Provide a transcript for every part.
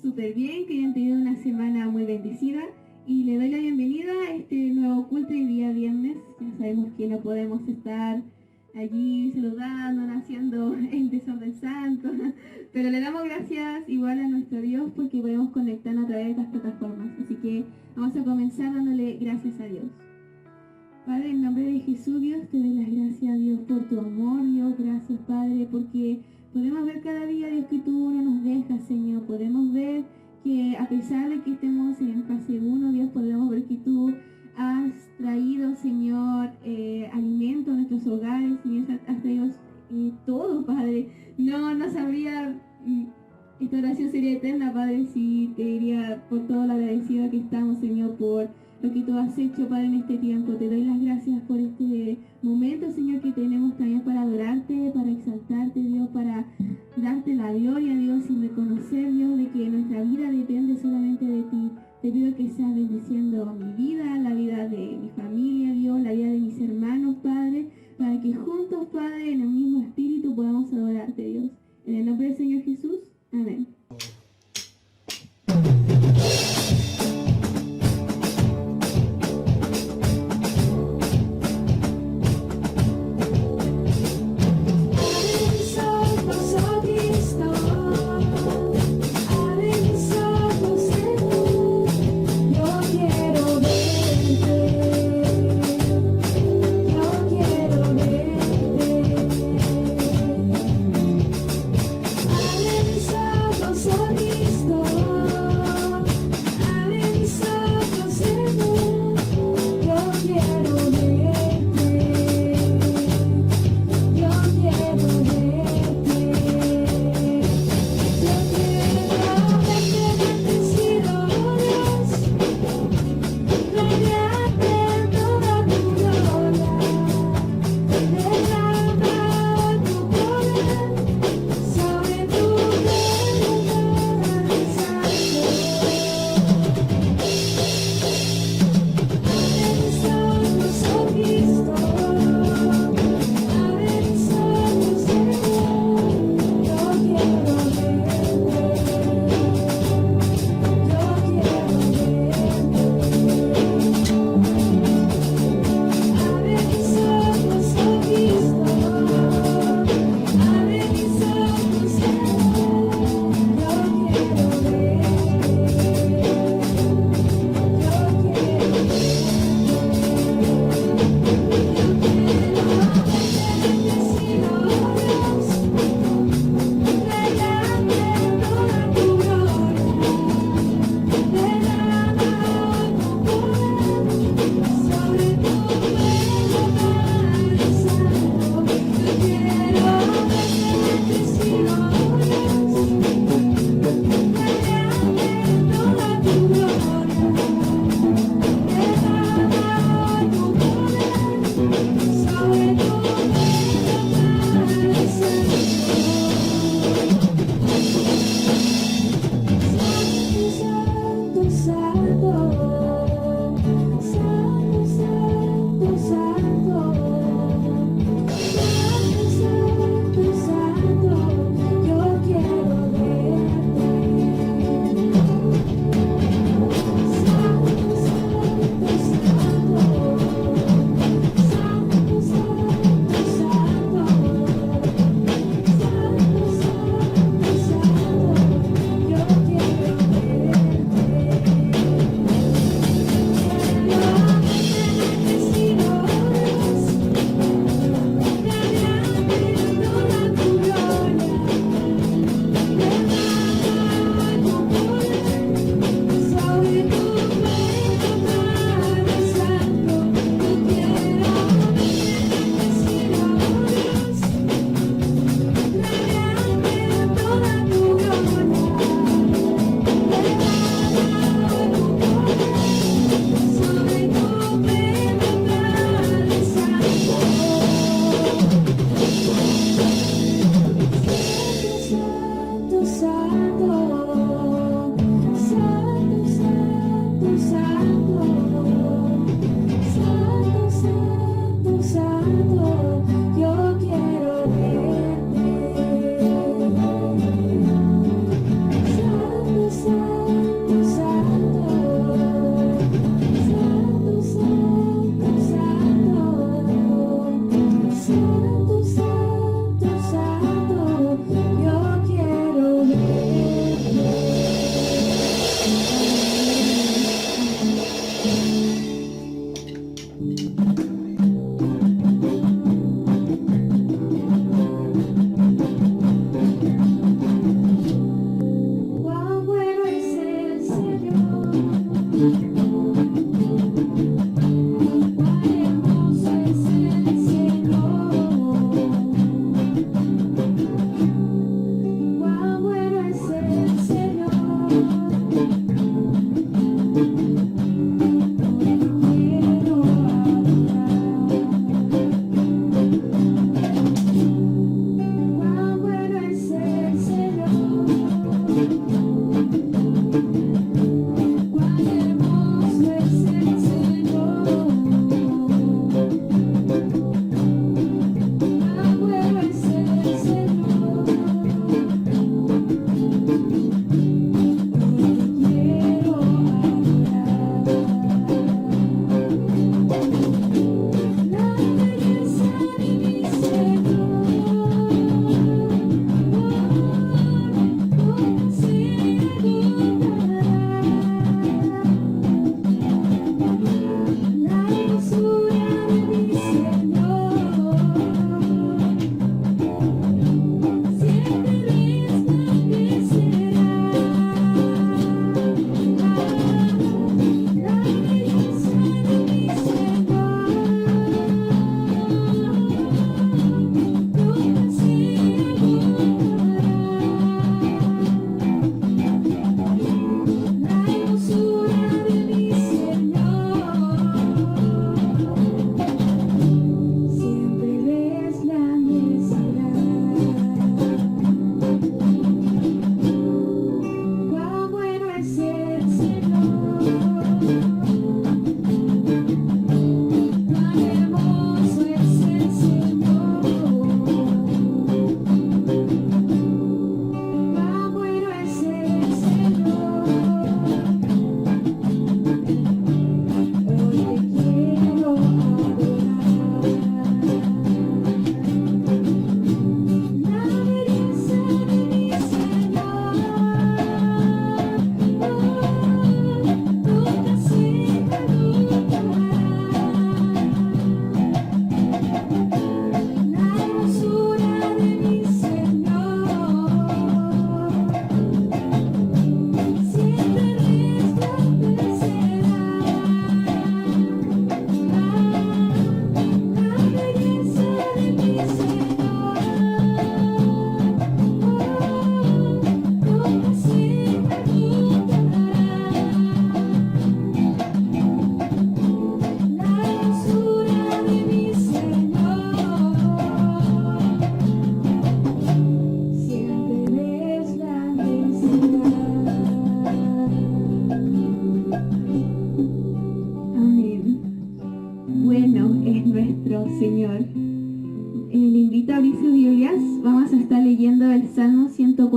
súper bien, que hayan tenido una semana muy bendecida y le doy la bienvenida a este nuevo culto de día viernes. Ya sabemos que no podemos estar allí saludando, haciendo el desorden santo, pero le damos gracias igual a nuestro Dios porque podemos conectarnos a través de estas plataformas. Así que vamos a comenzar dándole gracias a Dios. Padre, en nombre de Jesús, Dios, te doy las gracias, Dios, por tu amor, Dios. Gracias, Padre, porque podemos ver cada día, Dios, que tú no nos dejas, Señor. Podemos ver que a pesar de que estemos en fase 1, Dios, podemos ver que tú has traído, Señor, alimento a nuestros hogares, Señor, has traído todo, Padre. No sabría, esta oración sería eterna, Padre, si te diría por todo lo agradecida que estamos, Señor, por lo que tú has hecho, Padre, en este tiempo. Te doy las gracias por este momento, Señor, que tenemos también para adorarte, para exaltarte, Dios, para darte la gloria, Dios, y reconocer, Dios, de que nuestra vida depende solamente de ti. Te pido que seas bendiciendo mi vida, la vida de mi familia, Dios, la vida de mis hermanos, Padre, para que juntos, Padre, en el mismo espíritu podamos adorarte, Dios. En el nombre del Señor Jesús, amén. Los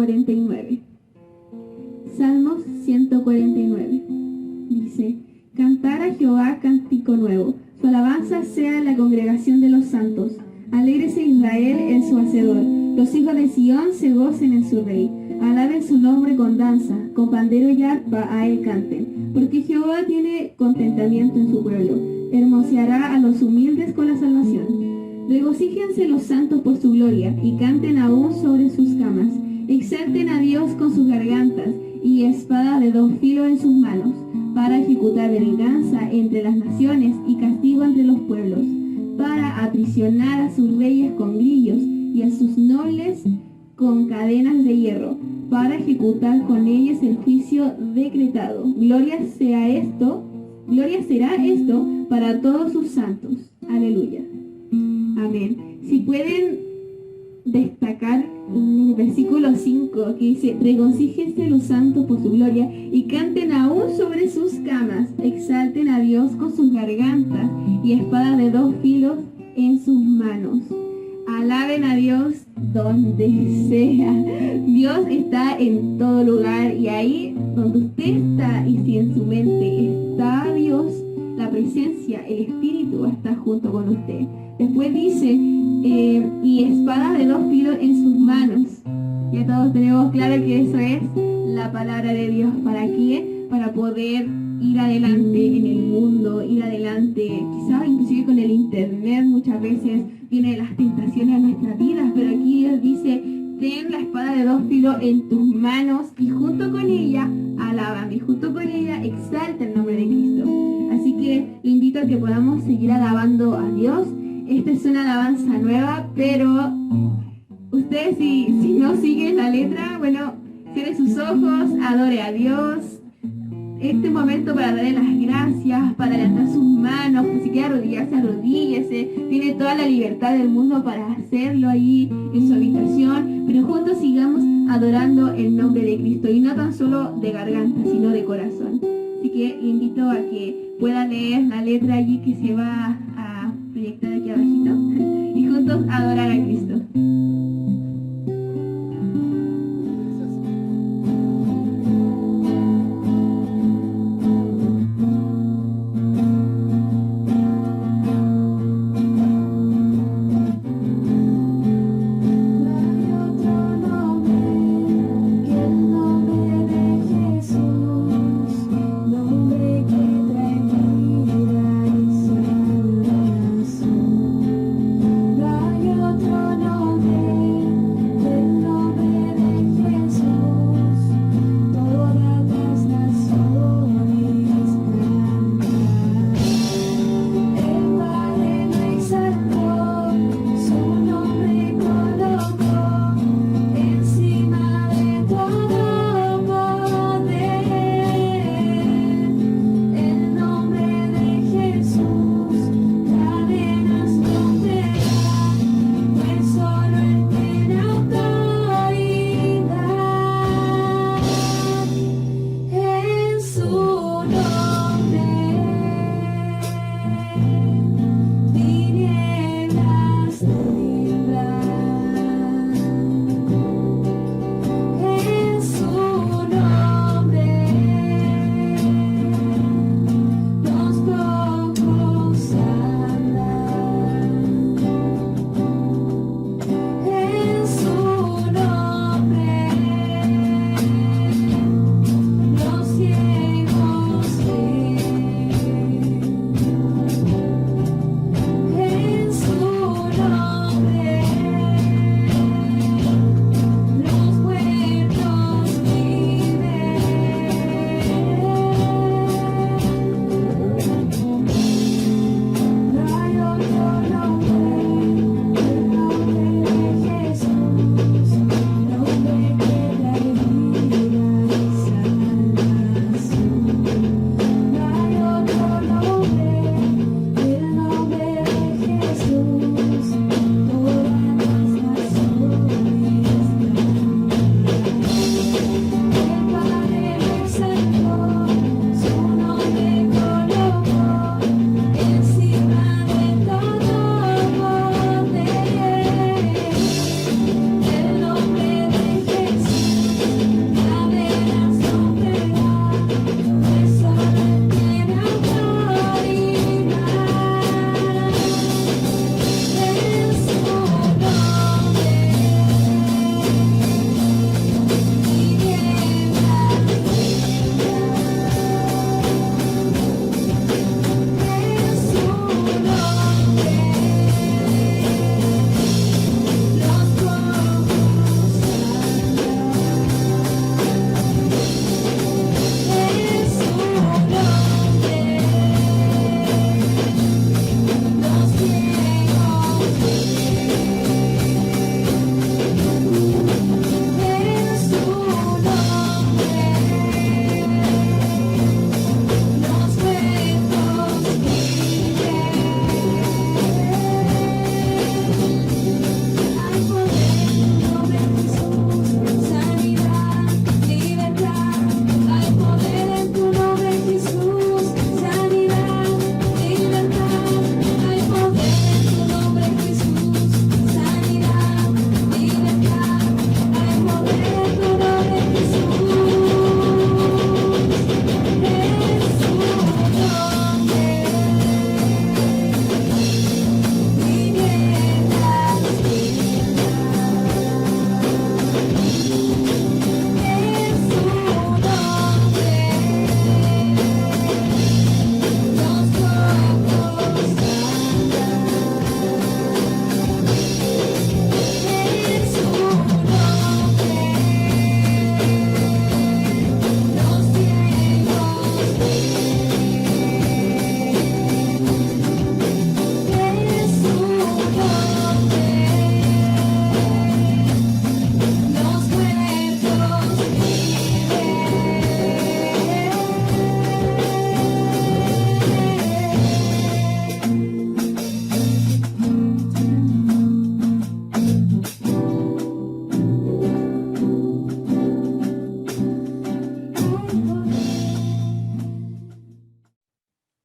149. Salmos 149. Dice: Cantar a Jehová cántico nuevo, su alabanza sea en la congregación de los santos. Alégrese Israel en su hacedor, los hijos de Sión se gocen en su rey. Alaben su nombre con danza, con pandero y arpa a él canten, porque Jehová tiene contentamiento en su pueblo, hermoseará a los humildes con la salvación. Regocíjense los santos por su gloria, y canten aún sobre sus camas. Exalten a Dios con sus gargantas, y espada de dos filos en sus manos, para ejecutar venganza entre las naciones y castigo entre los pueblos, para aprisionar a sus reyes con grillos y a sus nobles con cadenas de hierro, para ejecutar con ellos el juicio decretado. Gloria será esto para todos sus santos. Aleluya. Amén. Si pueden destacar en el versículo 5 que dice: regocíjense los santos por su gloria y canten aún sobre sus camas, exalten a Dios con sus gargantas y espada de dos filos en sus manos. Alaben a Dios donde sea. Dios está en todo lugar, y ahí donde usted está, y si en su mente está Dios, la presencia, el Espíritu está junto con usted. Después dice, y espada de dos filos en sus manos. Ya todos tenemos claro que eso es la palabra de Dios. ¿Para qué? Para poder ir adelante en el mundo, ir adelante, quizás inclusive con el internet. Muchas veces vienen las tentaciones a nuestras vidas, pero aquí Dios dice: ten la espada de dos filos en tus manos, y junto con ella, alábame, junto con ella, exalta el nombre de Cristo. Así que le invito a que podamos seguir alabando a Dios. Esta es una alabanza nueva, pero usted si no sigue la letra, bueno, cierre sus ojos, adore a Dios. Este momento para darle las gracias, para levantar sus manos, si quiere arrodillarse, arrodíllese. Tiene toda la libertad del mundo para hacerlo ahí en su habitación, pero juntos sigamos adorando el nombre de Cristo, y no tan solo de garganta, sino de corazón. Así que le invito a que pueda leer la letra allí que se va a proyectar aquí abajito, y juntos adorar a Cristo. Otro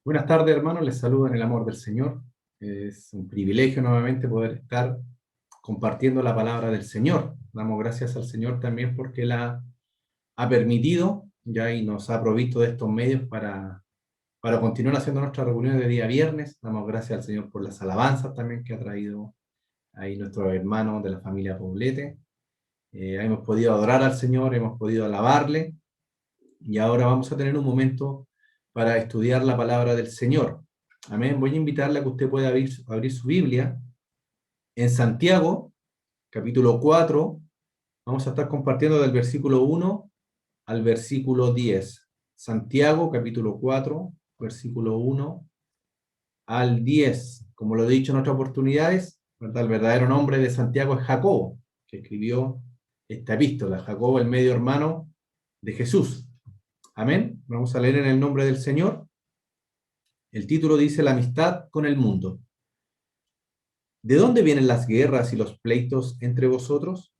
Buenas tardes, hermanos. Les saludo en el amor del Señor. Es un privilegio nuevamente poder estar compartiendo la palabra del Señor. Damos gracias al Señor también porque Él ha permitido ya y nos ha provisto de estos medios para continuar haciendo nuestras reuniones de día viernes. Damos gracias al Señor por las alabanzas también que ha traído ahí nuestros hermanos de la familia Poblete. Hemos podido adorar al Señor, hemos podido alabarle y ahora vamos a tener un momento para estudiar la palabra del Señor. Amén. Voy a invitarle a que usted pueda abrir su Biblia en Santiago, capítulo 4. Vamos a estar compartiendo del versículo 1 al versículo 10. Santiago, capítulo 4, versículo 1 al 10. Como lo he dicho en otras oportunidades, ¿verdad? El verdadero nombre de Santiago es Jacobo, que escribió esta epístola. Jacobo, el medio hermano de Jesús. Amén. Vamos a leer en el nombre del Señor. El título dice: La amistad con el mundo. ¿De dónde vienen las guerras y los pleitos entre vosotros?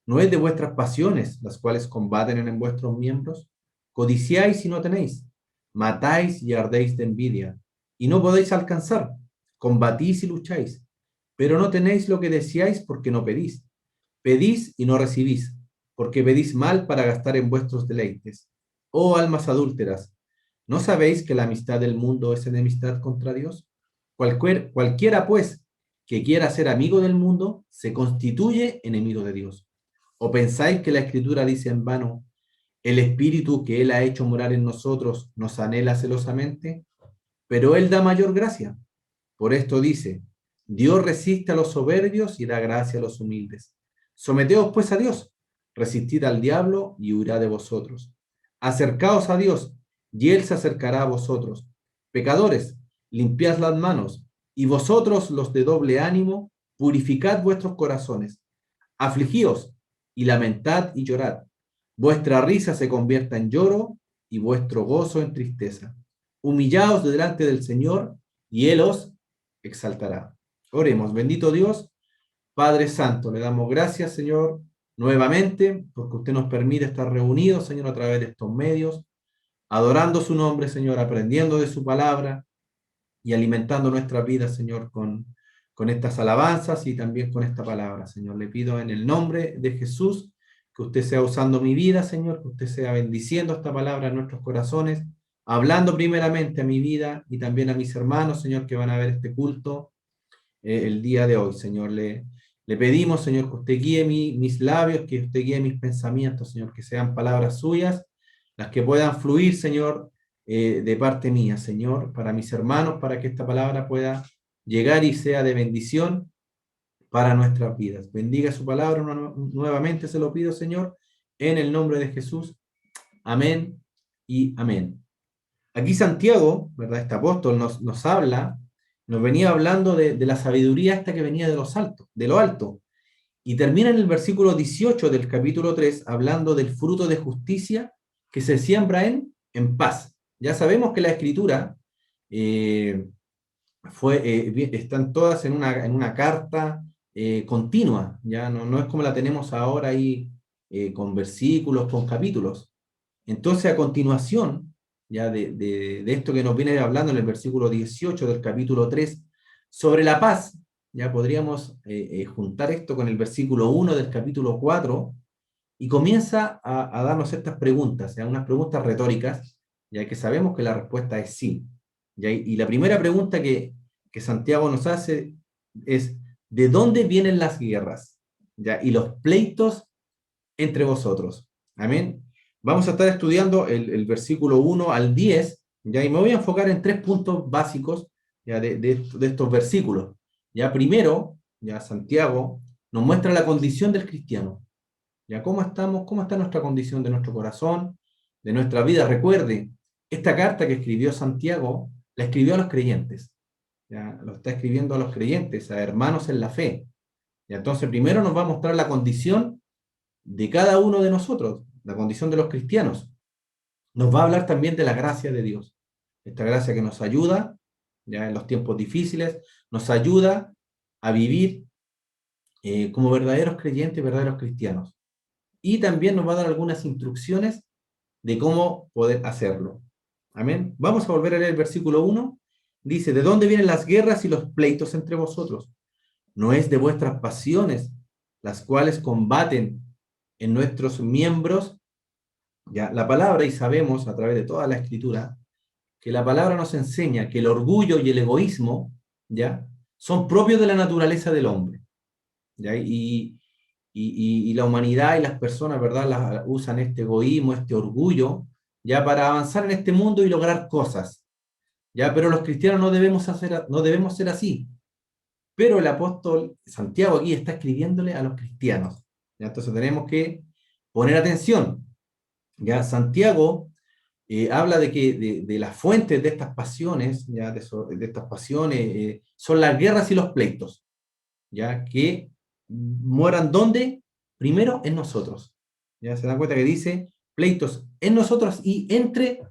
¿No es de vuestras pasiones las cuales combaten en vuestros miembros? Codiciáis y no tenéis, matáis y ardéis de envidia, y no podéis alcanzar. Combatís y lucháis, pero no tenéis lo que deseáis porque no pedís. Pedís y no recibís, porque pedís mal para gastar en vuestros deleites. Oh almas adúlteras, ¿no sabéis que la amistad del mundo es enemistad contra Dios? Cualquiera, pues, que quiera ser amigo del mundo, se constituye enemigo de Dios. ¿O pensáis que la Escritura dice en vano, el Espíritu que Él ha hecho morar en nosotros nos anhela celosamente? Pero Él da mayor gracia. Por esto dice, Dios resiste a los soberbios y da gracia a los humildes. Someteos pues a Dios, resistid al diablo y huirá de vosotros. Acercaos a Dios y Él se acercará a vosotros. Pecadores, limpiad las manos, y vosotros los de doble ánimo, purificad vuestros corazones. Afligíos y lamentad y llorad. Vuestra risa se convierta en lloro y vuestro gozo en tristeza. Humillaos delante del Señor y Él os exaltará. Oremos. Bendito Dios, Padre Santo, le damos gracias, Señor, nuevamente, porque usted nos permite estar reunidos, Señor, a través de estos medios, adorando su nombre, Señor, aprendiendo de su palabra y alimentando nuestra vida, Señor, con estas alabanzas y también con esta palabra, Señor. Le pido en el nombre de Jesús que usted sea usando mi vida, Señor, que usted sea bendiciendo esta palabra en nuestros corazones, hablando primeramente a mi vida y también a mis hermanos, Señor, que van a ver este culto el día de hoy, Señor. Le pedimos, Señor, que usted guíe mis labios, que usted guíe mis pensamientos, Señor, que sean palabras suyas, las que puedan fluir, Señor, de parte mía, Señor, para mis hermanos, para que esta palabra pueda llegar y sea de bendición para nuestras vidas. Bendiga su palabra nuevamente, se lo pido, Señor, en el nombre de Jesús. Amén y amén. Aquí Santiago, ¿verdad? Este apóstol nos habla, nos venía hablando de la sabiduría esta que venía de lo alto. Y termina en el versículo 18 del capítulo 3 hablando del fruto de justicia que se siembra en paz. Ya sabemos que la escritura eh, están todas en una carta continua, ya no es como la tenemos ahora ahí con versículos, con capítulos. Entonces, a continuación, ya de esto que nos viene hablando en el versículo 18 del capítulo 3, sobre la paz, ya podríamos juntar esto con el versículo 1 del capítulo 4, y comienza a darnos estas preguntas, ya unas preguntas retóricas, ya que sabemos que la respuesta es sí. ¿Ya? Y la primera pregunta que Santiago nos hace es, ¿de dónde vienen las guerras? ¿Ya? Y los pleitos entre vosotros. Amén. Vamos a estar estudiando el versículo 1 al 10, ¿ya? Y me voy a enfocar en tres puntos básicos, ¿ya? De estos versículos. Ya primero, ya Santiago nos muestra la condición del cristiano. ¿Ya? ¿Cómo estamos? ¿Cómo está nuestra condición de nuestro corazón, de nuestra vida? Recuerde, esta carta que escribió Santiago, la escribió a los creyentes. ¿Ya? Lo está escribiendo a los creyentes, a hermanos en la fe. ¿Ya? Entonces, primero nos va a mostrar la condición de cada uno de nosotros, la condición de los cristianos. Nos va a hablar también de la gracia de Dios. Esta gracia que nos ayuda, ya en los tiempos difíciles, nos ayuda a vivir como verdaderos creyentes, verdaderos cristianos. Y también nos va a dar algunas instrucciones de cómo poder hacerlo. Amén. Vamos a volver a leer el versículo 1. Dice, ¿de dónde vienen las guerras y los pleitos entre vosotros? ¿No es de vuestras pasiones, las cuales combaten en nuestros miembros? Ya, la palabra, y sabemos a través de toda la escritura, que la palabra nos enseña que el orgullo y el egoísmo, ¿ya? Son propios de la naturaleza del hombre, ¿ya? Y la humanidad y las personas, ¿verdad? Usan este egoísmo, este orgullo, ya para avanzar en este mundo y lograr cosas, ¿ya? Pero los cristianos no debemos ser así. Pero el apóstol Santiago aquí está escribiéndole a los cristianos, ¿ya? Entonces tenemos que poner atención, ¿ya? Santiago habla de las fuentes de estas pasiones, ¿ya? De estas pasiones, son las guerras y los pleitos, ¿ya? Que mueran ¿dónde? Primero en nosotros. ¿Ya? Se dan cuenta que dice pleitos en nosotros y entre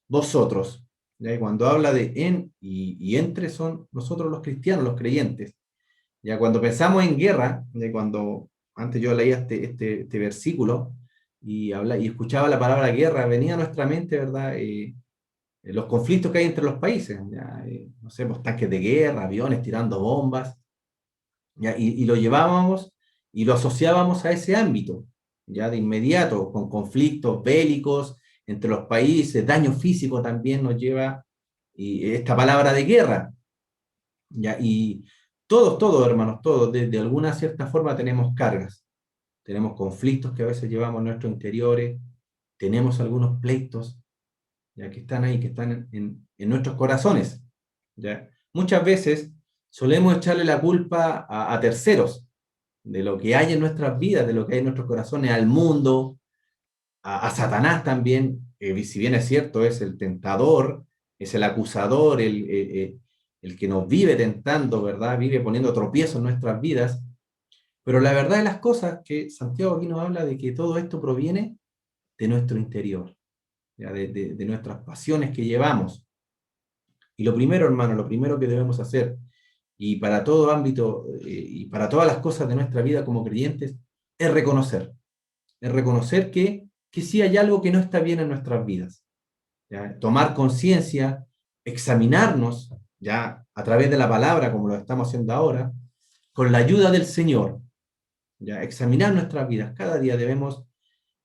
vosotros. ¿Ya? Y cuando habla de en y entre son nosotros los cristianos, los creyentes. Ya cuando pensamos en guerra, cuando antes yo leía este versículo y escuchaba la palabra guerra, venía a nuestra mente, ¿verdad? Los conflictos que hay entre los países, ¿ya? No sé, pues, tanques de guerra, aviones tirando bombas, ¿ya? Y lo llevábamos y lo asociábamos a ese ámbito, ya de inmediato, con conflictos bélicos entre los países, daño físico también nos lleva y esta palabra de guerra, ¿ya? Y todos, hermanos, todos, de alguna cierta forma tenemos cargas, tenemos conflictos que a veces llevamos en nuestros interiores, tenemos algunos pleitos, ya que están ahí, que están en nuestros corazones, ¿ya? Muchas veces solemos echarle la culpa a terceros de lo que hay en nuestras vidas, de lo que hay en nuestros corazones, al mundo, a Satanás también, si bien es cierto, es el tentador, es el acusador, el que nos vive tentando, ¿verdad? Vive poniendo tropiezos en nuestras vidas. Pero la verdad de las cosas que Santiago aquí nos habla de que todo esto proviene de nuestro interior, ¿ya? De nuestras pasiones que llevamos. Y lo primero, hermano, lo primero que debemos hacer, y para todo ámbito, y para todas las cosas de nuestra vida como creyentes, es reconocer que sí hay algo que no está bien en nuestras vidas, ¿ya? Tomar conciencia, examinarnos, ya a través de la palabra, como lo estamos haciendo ahora, con la ayuda del Señor, ya examinar nuestras vidas. Cada día debemos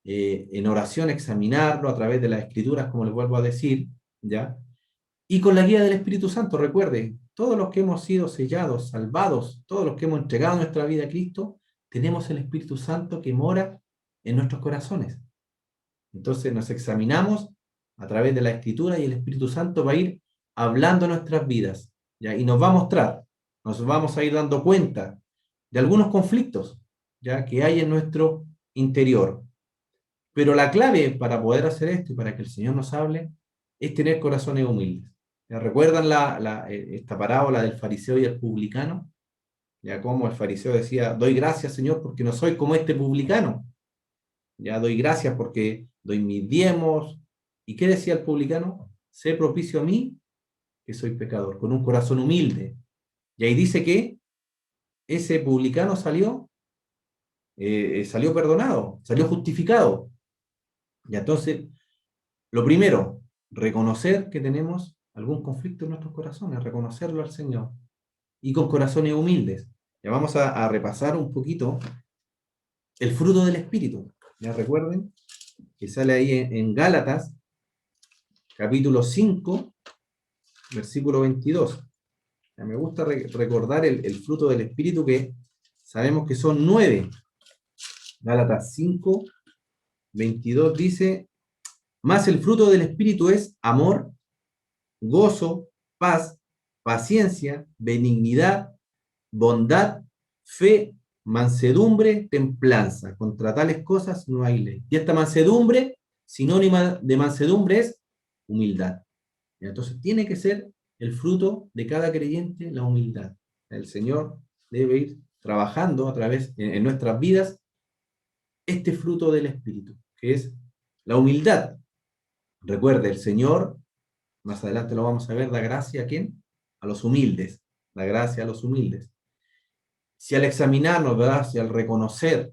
en oración examinarlo a través de las escrituras, como les vuelvo a decir, ya, y con la guía del Espíritu Santo. Recuerde, todos los que hemos sido sellados, salvados, todos los que hemos entregado nuestra vida a Cristo, tenemos el Espíritu Santo que mora en nuestros corazones. Entonces nos examinamos a través de la Escritura y el Espíritu Santo va a ir hablando nuestras vidas, ¿ya? Y nos va a mostrar, nos vamos a ir dando cuenta de algunos conflictos, ¿ya? Que hay en nuestro interior. Pero la clave para poder hacer esto y para que el Señor nos hable es tener corazones humildes. ¿Ya? ¿Recuerdan esta parábola del fariseo y el publicano? Ya como el fariseo decía, doy gracias, Señor, porque no soy como este publicano. Ya doy gracias porque doy mis diezmos. ¿Y qué decía el publicano? Sé propicio a mí, que soy pecador, con un corazón humilde. Y ahí dice que ese publicano salió perdonado, salió justificado. Y entonces, lo primero, reconocer que tenemos algún conflicto en nuestros corazones, reconocerlo al Señor. Y con corazones humildes. Ya vamos a repasar un poquito el fruto del Espíritu. Ya recuerden que sale ahí en Gálatas, capítulo 5, versículo 22. Ya me gusta recordar el fruto del Espíritu, que sabemos que son 9. Gálatas 5, 22 dice, más el fruto del Espíritu es amor, gozo, paz, paciencia, benignidad, bondad, fe, mansedumbre, templanza. Contra tales cosas no hay ley. Y esta mansedumbre, sinónima de mansedumbre, es humildad. Entonces tiene que ser el fruto de cada creyente la humildad. El Señor debe ir trabajando a través en nuestras vidas este fruto del Espíritu, que es la humildad. Recuerde, el Señor, más adelante lo vamos a ver, da gracia ¿a quién? A los humildes. Da gracia a los humildes. Si al examinarnos, ¿verdad? Si al reconocer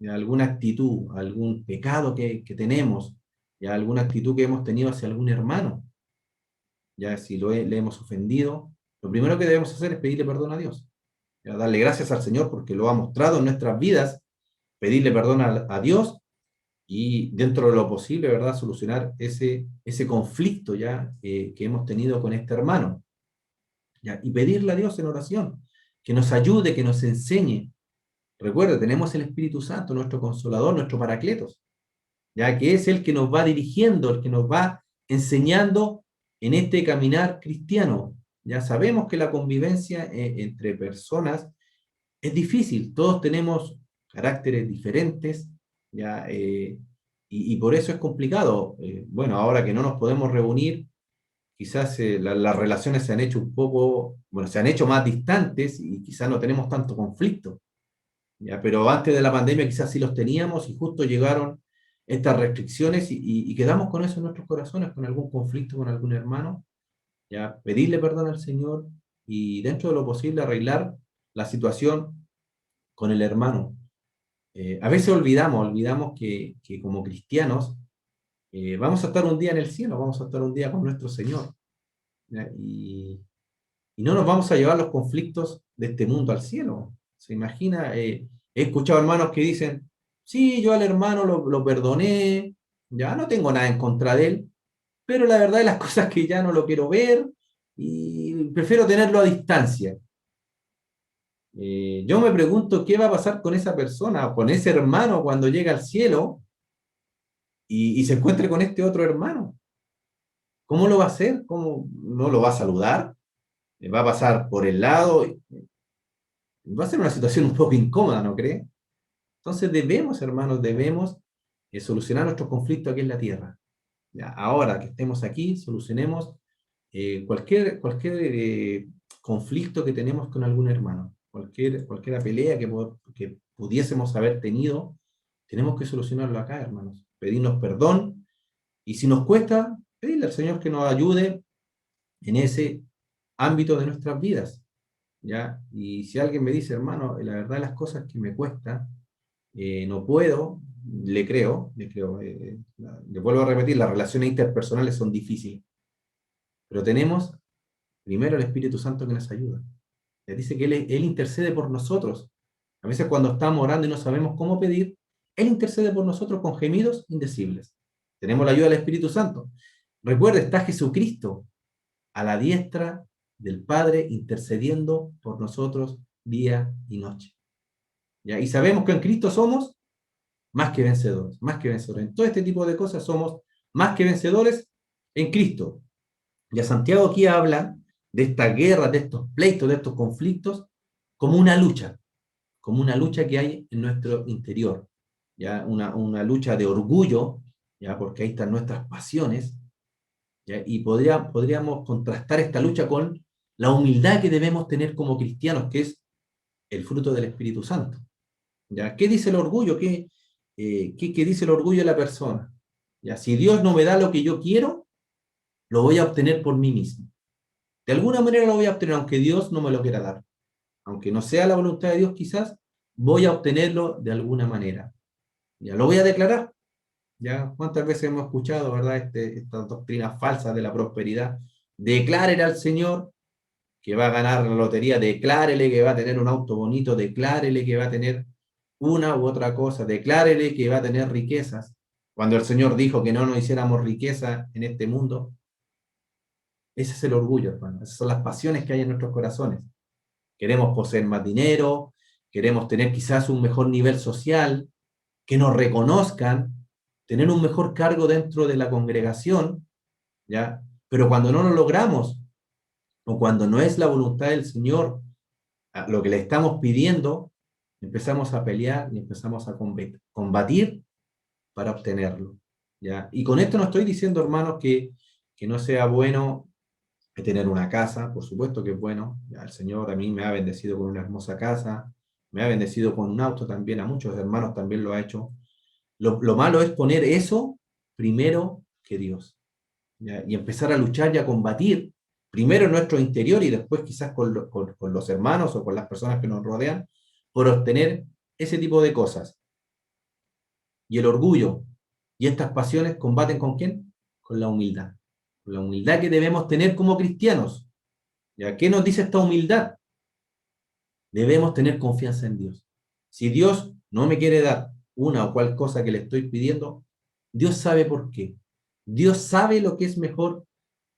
alguna actitud, algún pecado que tenemos, alguna actitud que hemos tenido hacia algún hermano, ya si le hemos ofendido, lo primero que debemos hacer es pedirle perdón a Dios, ya, darle gracias al Señor porque lo ha mostrado en nuestras vidas, pedirle perdón a Dios y dentro de lo posible, ¿verdad?, solucionar ese conflicto ya que hemos tenido con este hermano, ¿ya? Y pedirle a Dios en oración que nos ayude, que nos enseñe. Recuerda, tenemos el Espíritu Santo, nuestro Consolador, nuestro Paracletos, ya que es el que nos va dirigiendo, el que nos va enseñando en este caminar cristiano. Ya sabemos que la convivencia entre personas es difícil, todos tenemos caracteres diferentes, ya, y por eso es complicado. Bueno, ahora que no nos podemos reunir, quizás las relaciones se han hecho un poco, bueno, se han hecho más distantes y quizás no tenemos tanto conflicto. ¿Ya? Pero antes de la pandemia quizás sí los teníamos y justo llegaron estas restricciones y quedamos con eso en nuestros corazones, con algún conflicto con algún hermano, ya pedirle perdón al Señor y dentro de lo posible arreglar la situación con el hermano. A veces olvidamos que como cristianos vamos a estar un día en el cielo, vamos a estar un día con nuestro Señor, ¿ya? Y no nos vamos a llevar los conflictos de este mundo al cielo. ¿Se imagina? He escuchado hermanos que dicen, sí, yo al hermano lo perdoné, ya no tengo nada en contra de él, pero la verdad de las cosas que ya no lo quiero ver y prefiero tenerlo a distancia. Yo me pregunto qué va a pasar con esa persona o con ese hermano cuando llega al cielo y se encuentre con este otro hermano. ¿Cómo lo va a hacer? ¿Cómo no lo va a saludar? ¿Va a pasar por el lado? Va a ser una situación un poco incómoda, ¿no cree? Entonces debemos, hermanos, debemos solucionar nuestros conflictos aquí en la tierra. Ya, ahora que estemos aquí, solucionemos cualquier conflicto que tenemos con algún hermano, cualquier pelea que pudiésemos haber tenido, tenemos que solucionarlo acá, hermanos. Pedirnos perdón y si nos cuesta, pedirle al Señor que nos ayude en ese ámbito de nuestras vidas. ¿Ya? Y si alguien me dice, hermano, la verdad de las cosas que me cuesta, no puedo, le creo. Le vuelvo a repetir, las relaciones interpersonales son difíciles, pero tenemos primero el Espíritu Santo que nos ayuda. Le dice que él intercede por nosotros. A veces cuando estamos orando y no sabemos cómo pedir, Él intercede por nosotros con gemidos indecibles. Tenemos la ayuda del Espíritu Santo. Recuerda, está Jesucristo a la diestra del Padre intercediendo por nosotros día y noche. ¿Ya? Y sabemos que en Cristo somos más que vencedores, más que vencedores. En todo este tipo de cosas somos más que vencedores en Cristo. Ya Santiago aquí habla de esta guerra, de estos pleitos, de estos conflictos, como una lucha que hay en nuestro interior, ya una lucha de orgullo, ya porque ahí están nuestras pasiones, ¿ya? Y podríamos contrastar esta lucha con la humildad que debemos tener como cristianos, que es el fruto del Espíritu Santo. ¿Ya? ¿Qué dice el orgullo? ¿Qué dice el orgullo de la persona? ¿Ya? Si Dios no me da lo que yo quiero, lo voy a obtener por mí mismo. De alguna manera lo voy a obtener, aunque Dios no me lo quiera dar. Aunque no sea la voluntad de Dios quizás, voy a obtenerlo de alguna manera. Ya lo voy a declarar. ¿Ya? ¿Cuántas veces hemos escuchado, verdad, estas doctrinas falsas de la prosperidad? Declárele al Señor que va a ganar la lotería, declárele que va a tener un auto bonito, declárele que va a tener una u otra cosa, declárele que va a tener riquezas. Cuando el Señor dijo que no nos hiciéramos riqueza en este mundo, ese es el orgullo, hermano. Esas son las pasiones que hay en nuestros corazones. Queremos poseer más dinero, queremos tener quizás un mejor nivel social, que nos reconozcan, tener un mejor cargo dentro de la congregación, ¿ya? Pero cuando no lo logramos, o cuando no es la voluntad del Señor lo que le estamos pidiendo, empezamos a pelear y empezamos a combatir para obtenerlo, ¿ya? Y con esto no estoy diciendo, hermanos, que no sea bueno tener una casa, por supuesto que es bueno, ya el Señor a mí me ha bendecido con una hermosa casa, me ha bendecido con un auto también, a muchos hermanos también lo ha hecho. Lo malo es poner eso primero que Dios, ¿ya? Y empezar a luchar y a combatir, primero en nuestro interior y después quizás con los hermanos o con las personas que nos rodean, por obtener ese tipo de cosas. Y el orgullo y estas pasiones combaten ¿con quién? Con la humildad. la humildad que debemos tener como cristianos. ¿Ya? ¿Qué nos dice esta humildad? Debemos tener confianza en Dios. Si Dios no me quiere dar una o cual cosa que le estoy pidiendo, Dios sabe por qué. Dios sabe lo que es mejor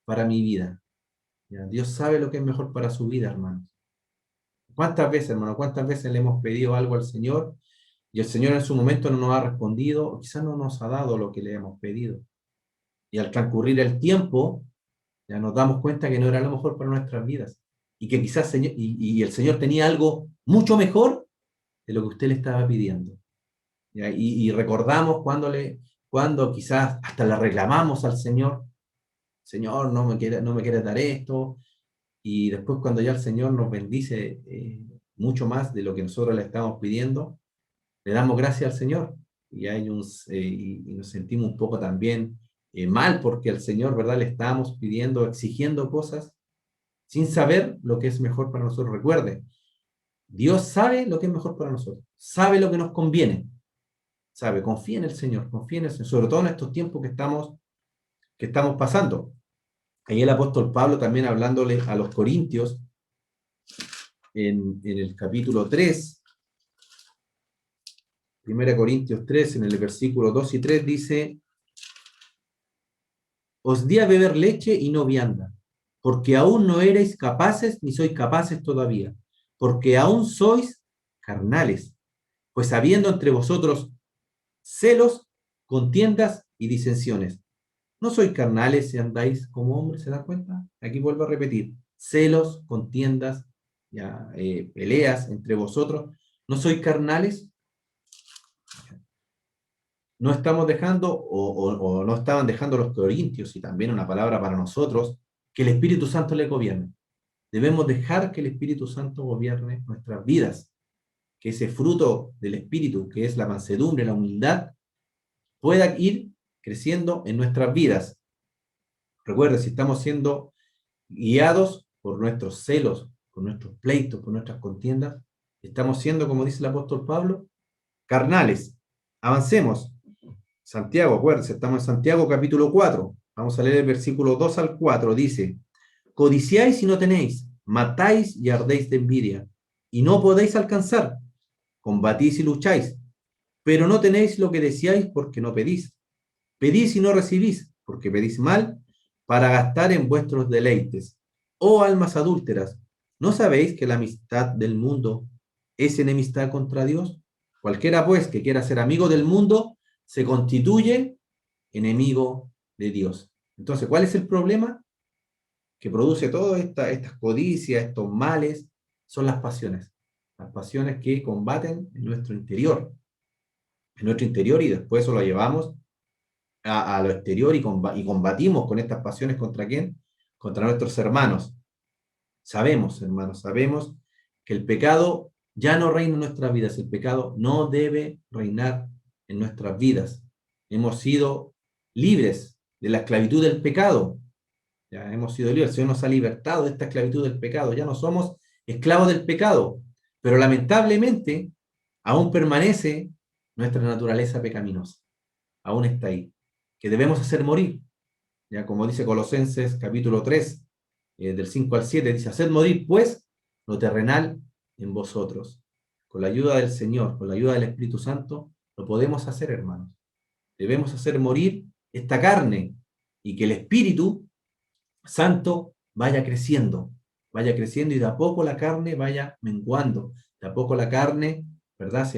para mi vida. ¿Ya? Dios sabe lo que es mejor para su vida, hermanos. ¿Cuántas veces, hermano, cuántas veces le hemos pedido algo al Señor y el Señor en su momento no nos ha respondido o quizás no nos ha dado lo que le hemos pedido? Y al transcurrir el tiempo, ya nos damos cuenta que no era lo mejor para nuestras vidas y que quizás el Señor tenía algo mucho mejor de lo que usted le estaba pidiendo. ¿Ya? Y recordamos cuando quizás hasta le reclamamos al Señor, Señor, no me quieres dar esto, y después cuando ya el Señor nos bendice mucho más de lo que nosotros le estamos pidiendo, le damos gracias al Señor, y nos sentimos un poco también mal porque al Señor, ¿verdad? Le estamos pidiendo, exigiendo cosas sin saber lo que es mejor para nosotros. Recuerde, Dios sabe lo que es mejor para nosotros, sabe lo que nos conviene, sabe, confía en el Señor, sobre todo en estos tiempos que estamos pasando. Ahí el apóstol Pablo también hablándole a los corintios en el capítulo 3, 1 Corintios 3, en el versículo 2 y 3 dice: os di a beber leche y no vianda, porque aún no erais capaces ni sois capaces todavía, porque aún sois carnales, pues habiendo entre vosotros celos, contiendas y disensiones. ¿No sois carnales si andáis como hombres? ¿Se dan cuenta? Aquí vuelvo a repetir: celos, contiendas, ya, peleas entre vosotros. ¿No sois carnales? No estamos dejando, o no estaban dejando los corintios, y también una palabra para nosotros, que el Espíritu Santo le gobierne. Debemos dejar que el Espíritu Santo gobierne nuestras vidas, que ese fruto del Espíritu, que es la mansedumbre, la humildad, pueda ir creciendo en nuestras vidas. Recuerda, si estamos siendo guiados por nuestros celos, por nuestros pleitos, por nuestras contiendas, estamos siendo, como dice el apóstol Pablo, carnales. Avancemos. Santiago, acuérdense, estamos en Santiago capítulo 4. Vamos a leer el versículo 2 al 4. Dice: codiciáis y no tenéis, matáis y ardéis de envidia, y no podéis alcanzar. Combatís y lucháis, pero no tenéis lo que deseáis porque no pedís. Pedís y no recibís, porque pedís mal, para gastar en vuestros deleites. Oh almas adúlteras, ¿no sabéis que la amistad del mundo es enemistad contra Dios? Cualquiera, pues, que quiera ser amigo del mundo, se constituye enemigo de Dios. Entonces, ¿cuál es el problema que produce todas estas codicias, estos males? Son las pasiones que combaten en nuestro interior, y después eso lo llevamos a lo exterior y combatimos con estas pasiones. ¿Contra quién? Contra nuestros hermanos. Sabemos, hermanos, sabemos que el pecado ya no reina en nuestras vidas. El pecado no debe reinar en nuestras vidas. Hemos sido libres de la esclavitud del pecado. Ya hemos sido libres. El Señor nos ha libertado de esta esclavitud del pecado. Ya no somos esclavos del pecado. Pero lamentablemente aún permanece nuestra naturaleza pecaminosa. Aún está ahí, que debemos hacer morir. Ya como dice Colosenses capítulo 3, del 5 al 7, dice: haced morir pues lo terrenal en vosotros. Con la ayuda del Señor, con la ayuda del Espíritu Santo, lo podemos hacer, hermanos. Debemos hacer morir esta carne y que el Espíritu Santo vaya creciendo y de a poco la carne vaya menguando, de a poco la carne, ¿verdad?,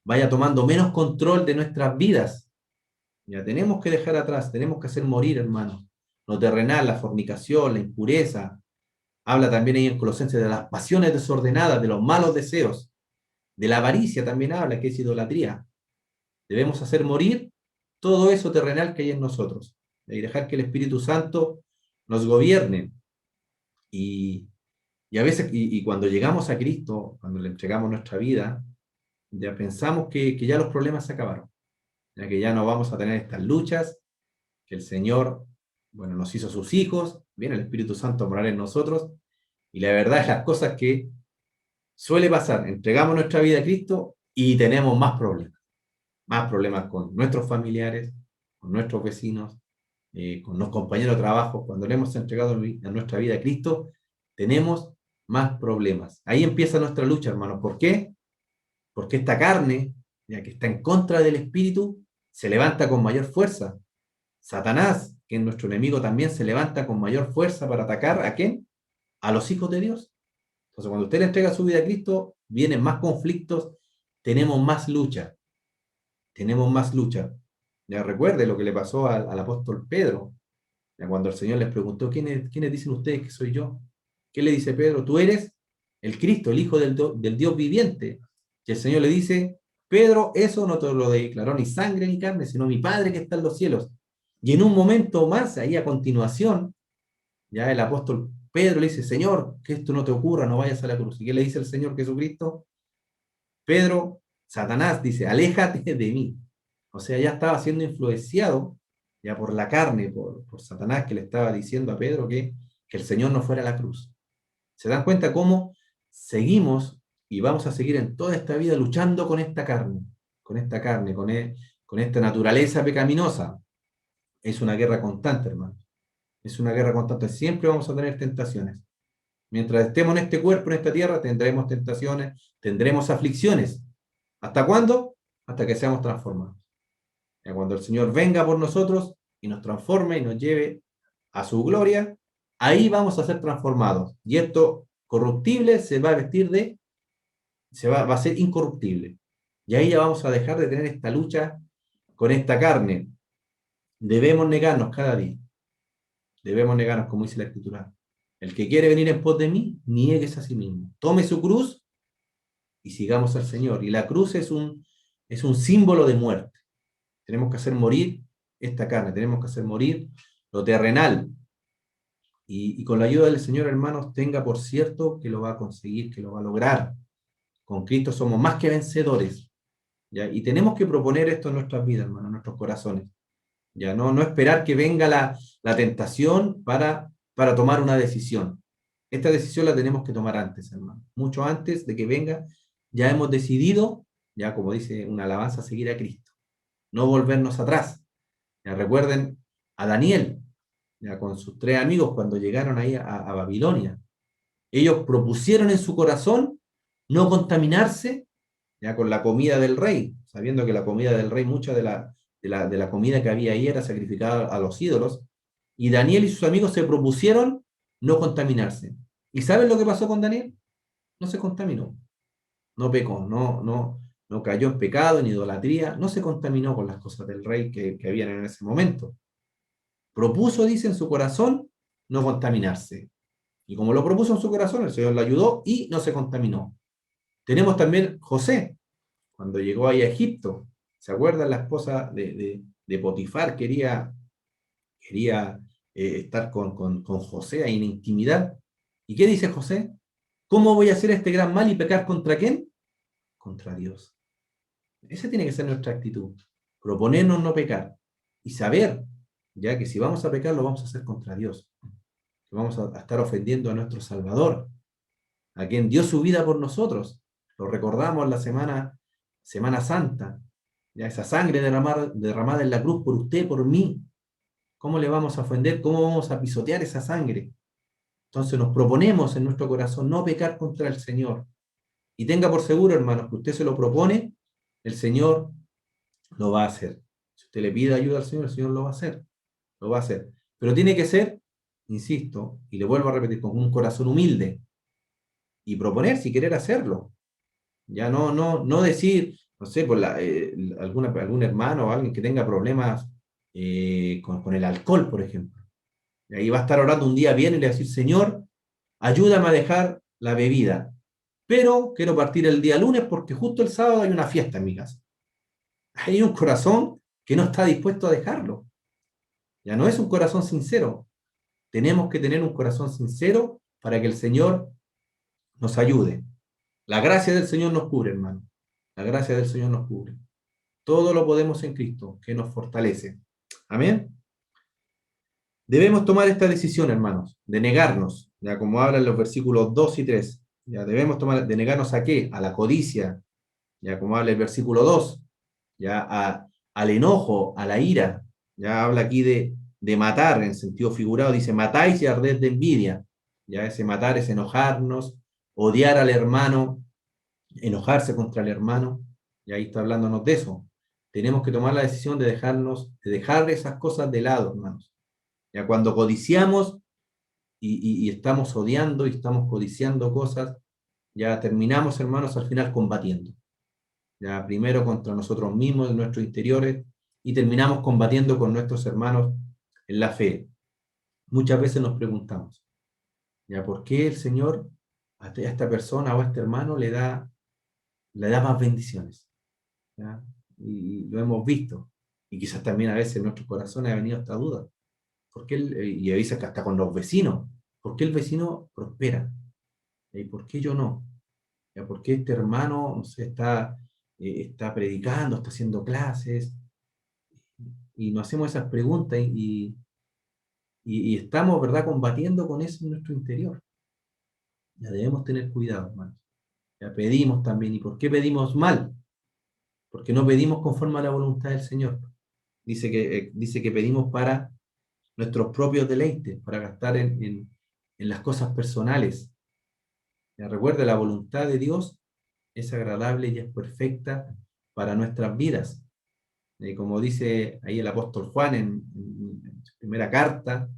vaya tomando menos control de nuestras vidas. Ya tenemos que dejar atrás, tenemos que hacer morir, hermanos, lo terrenal, la fornicación, la impureza. Habla también ahí en Colosenses de las pasiones desordenadas, de los malos deseos, de la avaricia también habla, que es idolatría. Debemos hacer morir todo eso terrenal que hay en nosotros y dejar que el Espíritu Santo nos gobierne. Y a veces, y cuando llegamos a Cristo, cuando le entregamos nuestra vida, ya pensamos que ya los problemas se acabaron, ya que ya no vamos a tener estas luchas, que el Señor, bueno, nos hizo sus hijos, viene el Espíritu Santo a morar en nosotros, y la verdad es las cosas que suele pasar: entregamos nuestra vida a Cristo y tenemos más problemas con nuestros familiares, con nuestros vecinos, con los compañeros de trabajo, cuando le hemos entregado a nuestra vida a Cristo, tenemos más problemas. Ahí empieza nuestra lucha, hermanos. ¿Por qué? Porque esta carne, ya que está en contra del Espíritu, se levanta con mayor fuerza. Satanás, que es nuestro enemigo, también se levanta con mayor fuerza para atacar ¿a quién? A los hijos de Dios. Entonces, cuando usted le entrega su vida a Cristo, vienen más conflictos, tenemos más lucha. Tenemos más lucha. Ya recuerde lo que le pasó al apóstol Pedro. Ya cuando el Señor les preguntó, ¿quiénes dicen ustedes que soy yo? ¿Qué le dice Pedro? Tú eres el Cristo, el Hijo del Dios viviente. Y el Señor le dice, Pedro, eso no te lo declaró ni sangre ni carne, sino mi Padre que está en los cielos. Y en un momento más, ahí a continuación, ya el apóstol Pedro le dice, Señor, que esto no te ocurra, no vayas a la cruz. ¿Y qué le dice el Señor Jesucristo? Pedro, Satanás dice, aléjate de mí. O sea, ya estaba siendo influenciado ya por la carne, por Satanás, que le estaba diciendo a Pedro que el Señor no fuera a la cruz. ¿Se dan cuenta cómo seguimos y vamos a seguir en toda esta vida luchando con esta carne, con esta naturaleza pecaminosa? Es una guerra constante, hermano. Es una guerra constante. Siempre vamos a tener tentaciones. Mientras estemos en este cuerpo, en esta tierra, tendremos tentaciones, tendremos aflicciones. ¿Hasta cuándo? Hasta que seamos transformados. Y cuando el Señor venga por nosotros y nos transforme y nos lleve a su gloria, ahí vamos a ser transformados. Y esto corruptible va a ser incorruptible. Y ahí ya vamos a dejar de tener esta lucha con esta carne. Debemos negarnos cada día. Debemos negarnos, como dice la Escritura. El que quiere venir en pos de mí, niéguese a sí mismo. Tome su cruz y sigamos al Señor. Y la cruz es un símbolo de muerte. Tenemos que hacer morir esta carne, tenemos que hacer morir lo terrenal. Y con la ayuda del Señor, hermanos, tenga por cierto que lo va a conseguir, que lo va a lograr. Con Cristo somos más que vencedores. ¿Ya? Y tenemos que proponer esto en nuestras vidas, hermanos, en nuestros corazones. Ya no esperar que venga la tentación para tomar una decisión. Esta decisión la tenemos que tomar antes, hermano. Mucho antes de que venga, ya hemos decidido, ya como dice una alabanza, seguir a Cristo. No volvernos atrás. Ya recuerden a Daniel, ya con sus 3 amigos cuando llegaron ahí a Babilonia. Ellos propusieron en su corazón no contaminarse ya con la comida del rey, sabiendo que la comida del rey, mucha de la comida que había ahí era sacrificada a los ídolos, y Daniel y sus amigos se propusieron no contaminarse. ¿Y saben lo que pasó con Daniel? No se contaminó, no pecó, no cayó en pecado, en idolatría, no se contaminó con las cosas del rey que habían en ese momento. Propuso, dice, en su corazón, no contaminarse. Y como lo propuso en su corazón, el Señor lo ayudó y no se contaminó. Tenemos también José, cuando llegó ahí a Egipto. ¿Se acuerdan? La esposa de Potifar quería estar con José ahí en intimidad. ¿Y qué dice José? ¿Cómo voy a hacer este gran mal y pecar contra quién? Contra Dios. Esa tiene que ser nuestra actitud. Proponernos no pecar. Y saber, ya que si vamos a pecar, lo vamos a hacer contra Dios. Que vamos a estar ofendiendo a nuestro Salvador, a quien dio su vida por nosotros. Lo recordamos la Semana Santa. Ya esa sangre derramada en la cruz por usted, por mí. ¿Cómo le vamos a ofender? ¿Cómo vamos a pisotear esa sangre? Entonces nos proponemos en nuestro corazón no pecar contra el Señor. Y tenga por seguro, hermanos, que usted se lo propone, el Señor lo va a hacer. Si usted le pide ayuda al Señor, el Señor lo va a hacer. Lo va a hacer. Pero tiene que ser, insisto, y le vuelvo a repetir, con un corazón humilde. Y proponer si querer hacerlo. Ya no decir, no sé, por algún hermano o alguien que tenga problemas con el alcohol, por ejemplo. Y ahí va a estar orando un día bien y le va a decir, Señor, ayúdame a dejar la bebida, pero quiero partir el día lunes porque justo el sábado hay una fiesta en mi casa. Hay un corazón que no está dispuesto a dejarlo. Ya no es un corazón sincero. Tenemos que tener un corazón sincero para que el Señor nos ayude. La gracia del Señor nos cubre, hermano. La gracia del Señor nos cubre. Todo lo podemos en Cristo, que nos fortalece. Amén. Debemos tomar esta decisión, hermanos, de negarnos, ya como hablan los versículos 2 y 3. Ya debemos tomar, de negarnos ¿a qué? A la codicia, ya como habla el versículo 2, ya al enojo, a la ira. Ya habla aquí de de matar, en sentido figurado, dice, matáis y arded de envidia. Ya ese matar es enojarnos, odiar al hermano, enojarse contra el hermano, y ahí está hablándonos de eso. Tenemos que tomar la decisión de dejar esas cosas de lado, hermanos. Ya cuando codiciamos y estamos odiando y estamos codiciando cosas, ya terminamos, hermanos, al final combatiendo. Ya primero contra nosotros mismos, en nuestros interiores, y terminamos combatiendo con nuestros hermanos en la fe. Muchas veces nos preguntamos, ¿ya por qué el Señor a esta persona o a este hermano le da más bendiciones? ¿Ya? Y lo hemos visto. Y quizás también a veces en nuestros corazones ha venido esta duda. ¿Por qué y a veces que hasta con los vecinos? ¿Por qué el vecino prospera? ¿Y por qué yo no? ¿Ya? ¿Por qué este hermano no sé, está predicando, está haciendo clases? Y nos hacemos esas preguntas y estamos, ¿verdad?, combatiendo con eso en nuestro interior. Ya debemos tener cuidado, hermanos. Ya pedimos también. ¿Y por qué pedimos mal? Porque no pedimos conforme a la voluntad del Señor. Dice que pedimos para nuestros propios deleites, para gastar en las cosas personales. Ya recuerde, la voluntad de Dios es agradable y es perfecta para nuestras vidas. Como dice ahí el apóstol Juan en su primera carta,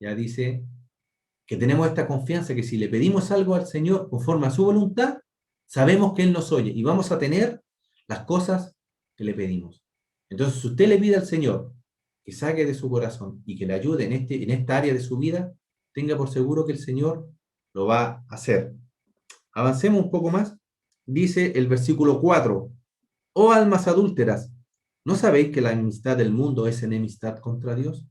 ya dice que tenemos esta confianza que si le pedimos algo al Señor conforme a su voluntad, sabemos que Él nos oye y vamos a tener las cosas que le pedimos. Entonces, si usted le pide al Señor que saque de su corazón y que le ayude en esta área de su vida, tenga por seguro que el Señor lo va a hacer. Avancemos un poco más. Dice el versículo 4, oh almas adúlteras, ¿no sabéis que la enemistad del mundo es enemistad contra Dios?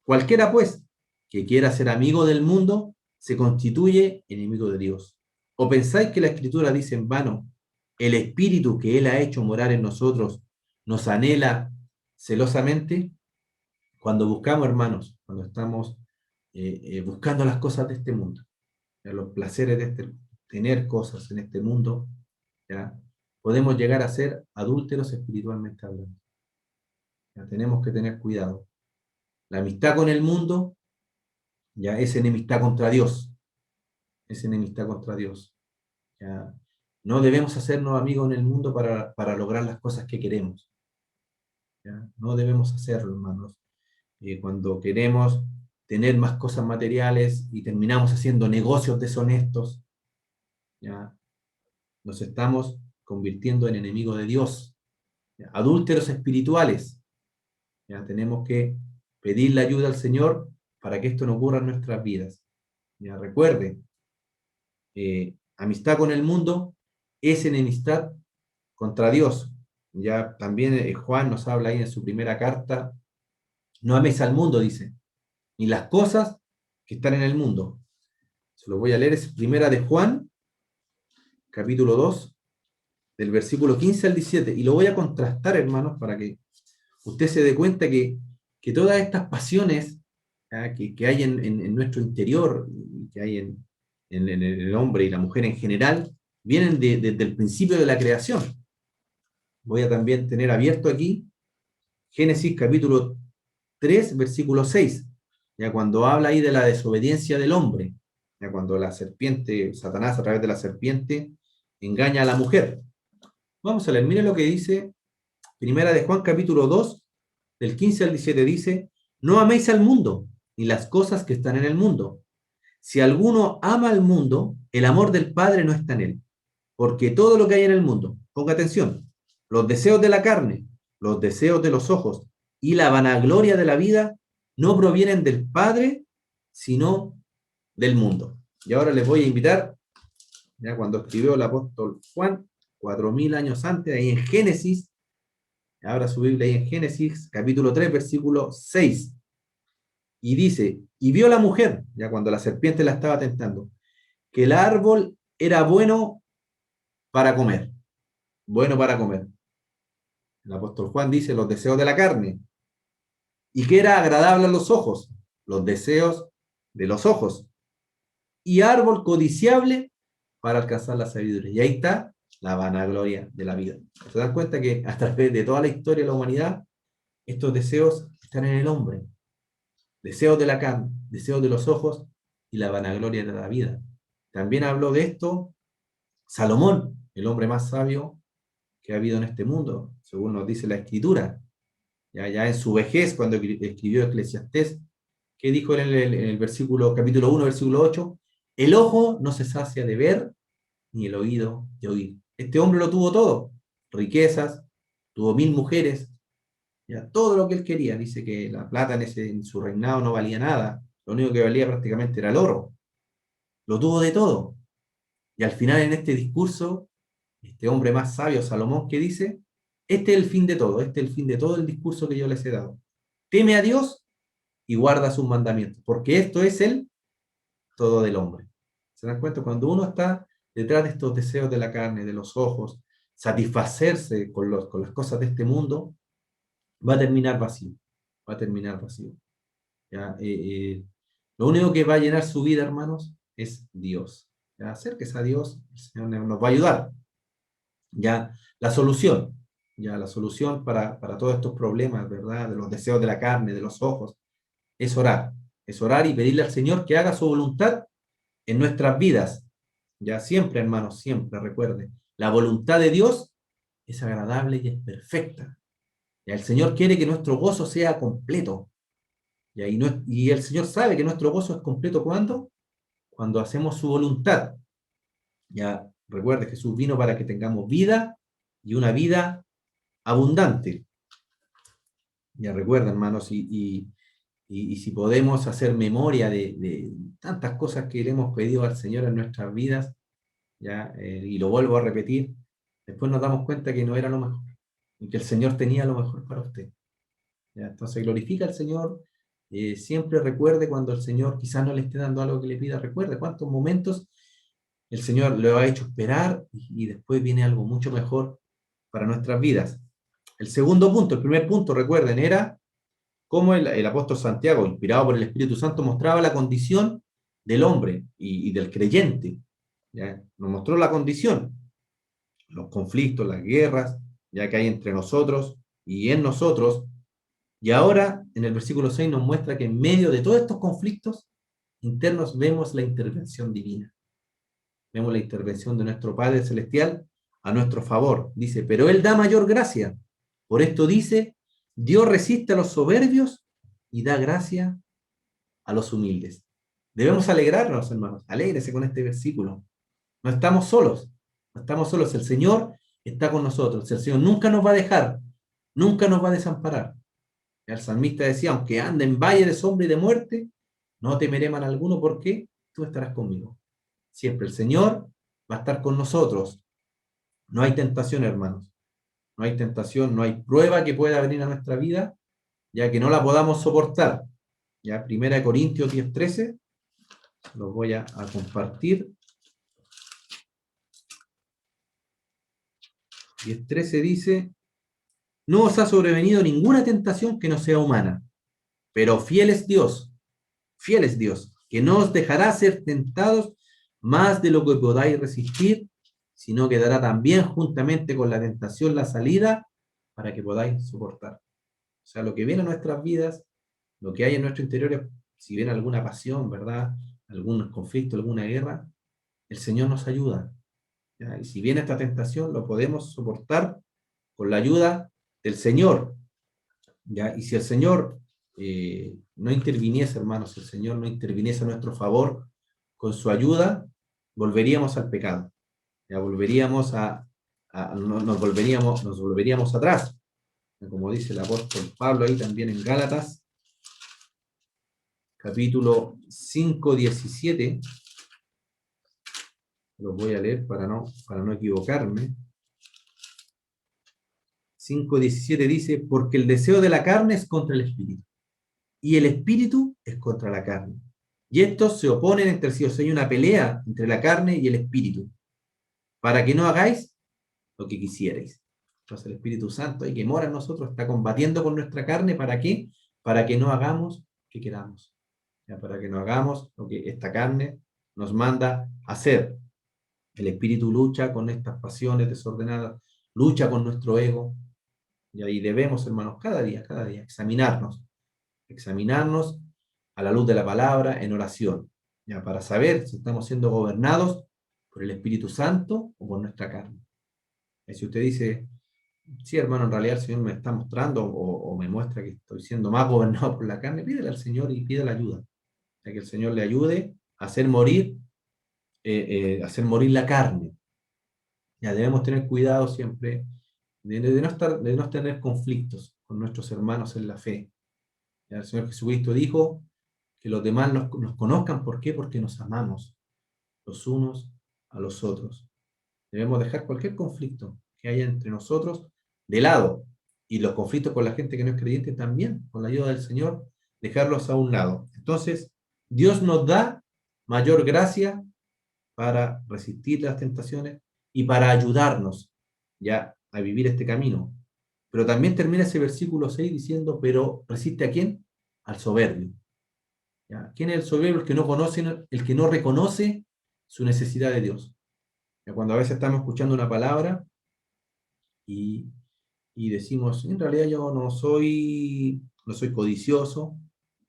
Cualquiera, pues, que quiera ser amigo del mundo, se constituye enemigo de Dios. ¿O pensáis que la Escritura dice en vano, el Espíritu que Él ha hecho morar en nosotros nos anhela celosamente? Cuando buscamos, hermanos, cuando estamos buscando las cosas de este mundo, ¿ya? Los placeres de tener cosas en este mundo, ¿ya? Podemos llegar a ser adúlteros espiritualmente hablando. ¿Ya? Tenemos que tener cuidado. La amistad con el mundo ya es enemistad contra Dios. Es enemistad contra Dios. ¿Ya? No debemos hacernos amigos en el mundo para lograr las cosas que queremos. ¿Ya? No debemos hacerlo, hermanos. Cuando queremos tener más cosas materiales y terminamos haciendo negocios deshonestos, ¿ya? Nos estamos convirtiendo en enemigos de Dios. ¿Ya? Adúlteros espirituales. ¿Ya? Tenemos que pedirle ayuda al Señor para que esto no ocurra en nuestras vidas. ¿Ya? Recuerde, amistad con el mundo es enemistad contra Dios. Ya también Juan nos habla ahí en su primera carta, no améis al mundo, dice, ni las cosas que están en el mundo. Se lo voy a leer, es primera de Juan, capítulo 2, del versículo 15 al 17, y lo voy a contrastar, hermanos, para que usted se dé cuenta que todas estas pasiones que hay en nuestro interior, que hay en el hombre y la mujer en general, vienen desde el principio de la creación. Voy a también tener abierto aquí Génesis capítulo 3, versículo 6, ya cuando habla ahí de la desobediencia del hombre, ya cuando la serpiente, Satanás a través de la serpiente, engaña a la mujer. Vamos a leer, mire lo que dice Primera de Juan capítulo 2, del 15 al 17, dice, no améis al mundo, ni las cosas que están en el mundo. Si alguno ama al mundo, el amor del Padre no está en él. Porque todo lo que hay en el mundo, ponga atención, los deseos de la carne, los deseos de los ojos y la vanagloria de la vida no provienen del Padre, sino del mundo. Y ahora les voy a invitar, ya cuando escribió el apóstol Juan, 4000 años antes, ahí en Génesis, abra su Biblia ahí en Génesis, capítulo 3, versículo 6. Y dice, y vio la mujer, ya cuando la serpiente la estaba tentando, que el árbol era bueno para comer. Bueno para comer. El apóstol Juan dice los deseos de la carne. Y que era agradable a los ojos. Los deseos de los ojos. Y árbol codiciable para alcanzar la sabiduría. Y ahí está la vanagloria de la vida. ¿Se dan cuenta que a través de toda la historia de la humanidad, estos deseos están en el hombre? deseos de la carne, deseos de los ojos y la vanagloria de la vida. También habló de esto Salomón, el hombre más sabio que ha habido en este mundo, según nos dice la Escritura. Ya en su vejez, cuando escribió Eclesiastés, ¿qué dijo en el versículo, capítulo 1, versículo 8? El ojo no se sacia de ver, ni el oído de oír. Este hombre lo tuvo todo, riquezas, tuvo 1000 mujeres, ya todo lo que él quería. Dice que la plata en su reinado no valía nada, lo único que valía prácticamente era el oro. Lo tuvo de todo. Y al final en este discurso, este hombre más sabio, Salomón, que dice, este es el fin de todo, este es el fin de todo el discurso que yo les he dado. Teme a Dios y guarda sus mandamientos, porque esto es el todo del hombre. ¿Se dan cuenta? Cuando uno está detrás de estos deseos de la carne, de los ojos, satisfacerse con las cosas de este mundo, va a terminar vacío. Va a terminar vacío. ¿Ya? Lo único que va a llenar su vida, hermanos, es Dios. ¿Ya? Acérquese a Dios, el Señor nos va a ayudar. Ya la solución para todos estos problemas, ¿verdad? De los deseos de la carne, de los ojos, es orar y pedirle al Señor que haga su voluntad en nuestras vidas. Ya siempre, hermanos, siempre recuerde, la voluntad de Dios es agradable y es perfecta. Ya el Señor quiere que nuestro gozo sea completo. Ya, y el Señor sabe que nuestro gozo es completo cuando hacemos su voluntad. Ya recuerde, Jesús vino para que tengamos vida y una vida abundante. Ya recuerda, hermanos, y si podemos hacer memoria de tantas cosas que le hemos pedido al Señor en nuestras vidas, ya, y lo vuelvo a repetir, después nos damos cuenta que no era lo mejor, y que el Señor tenía lo mejor para usted. ¿Ya? Entonces glorifica al Señor, siempre recuerde cuando el Señor quizás no le esté dando algo que le pida, recuerde cuántos momentos el Señor lo ha hecho esperar y después viene algo mucho mejor para nuestras vidas. El segundo punto, el primer punto, recuerden, era cómo el apóstol Santiago, inspirado por el Espíritu Santo, mostraba la condición del hombre y del creyente. ¿Ya? Nos mostró la condición, los conflictos, las guerras, ya que hay entre nosotros y en nosotros. Y ahora, en el versículo 6, nos muestra que en medio de todos estos conflictos internos vemos la intervención divina. Vemos la intervención de nuestro Padre Celestial a nuestro favor. Dice, pero Él da mayor gracia. Por esto dice, Dios resiste a los soberbios y da gracia a los humildes. Debemos alegrarnos, hermanos. Alégrese con este versículo. No estamos solos. No estamos solos. El Señor está con nosotros. El Señor nunca nos va a dejar. Nunca nos va a desamparar. El salmista decía, aunque ande en valle de sombra y de muerte, no temeré mal alguno porque tú estarás conmigo. Siempre el Señor va a estar con nosotros. No hay tentación, hermanos. No hay tentación, no hay prueba que pueda venir a nuestra vida, ya que no la podamos soportar. Ya, 1 Corintios 10:13, los voy a compartir. 10:13 dice, no os ha sobrevenido ninguna tentación que no sea humana, pero fiel es Dios, que no os dejará ser tentados más de lo que podáis resistir, sino que dará también juntamente con la tentación la salida para que podáis soportar. O sea, lo que viene a nuestras vidas, lo que hay en nuestro interior, si viene alguna pasión, ¿verdad? Algún conflicto, alguna guerra, el Señor nos ayuda. ¿Ya? Y si viene esta tentación, lo podemos soportar con la ayuda del Señor. ¿Ya? Y si el Señor no interviniese, hermanos, si el Señor no interviniese a nuestro favor con su ayuda, volveríamos al pecado. Ya volveríamos nos volveríamos atrás. Como dice el apóstol Pablo ahí también en Gálatas, capítulo 5:17. Los voy a leer para no equivocarme. 5:17 dice, porque el deseo de la carne es contra el espíritu, y el espíritu es contra la carne. Y estos se oponen entre sí, o sea, hay una pelea entre la carne y el espíritu, para que no hagáis lo que quisierais. Entonces el Espíritu Santo, ahí que mora en nosotros, está combatiendo con nuestra carne, ¿para qué? Para que no hagamos lo que queramos. ¿Ya? Para que no hagamos lo que esta carne nos manda hacer. El Espíritu lucha con estas pasiones desordenadas, lucha con nuestro ego, y ahí debemos, hermanos, cada día, examinarnos a la luz de la palabra, en oración, ya, para saber si estamos siendo gobernados por el Espíritu Santo o por nuestra carne. Y si usted dice, sí, hermano, en realidad el Señor me está mostrando o me muestra que estoy siendo más gobernado por la carne, pídele al Señor y pídele ayuda, ya que el Señor le ayude a hacer morir la carne. Ya debemos tener cuidado siempre de no tener conflictos con nuestros hermanos en la fe. Ya el Señor Jesucristo dijo que los demás nos conozcan. ¿Por qué? Porque nos amamos los unos a los otros. Debemos dejar cualquier conflicto que haya entre nosotros de lado, y los conflictos con la gente que no es creyente también, con la ayuda del Señor, dejarlos a un lado. Entonces, Dios nos da mayor gracia para resistir las tentaciones y para ayudarnos ya a vivir este camino. Pero también termina ese versículo 6 diciendo, pero ¿resiste a quién? Al soberbio. ¿Ya? ¿Quién es el soberbio? El que no reconoce su necesidad de Dios. ¿Ya? Cuando a veces estamos escuchando una palabra y, y decimos, en realidad yo no soy codicioso,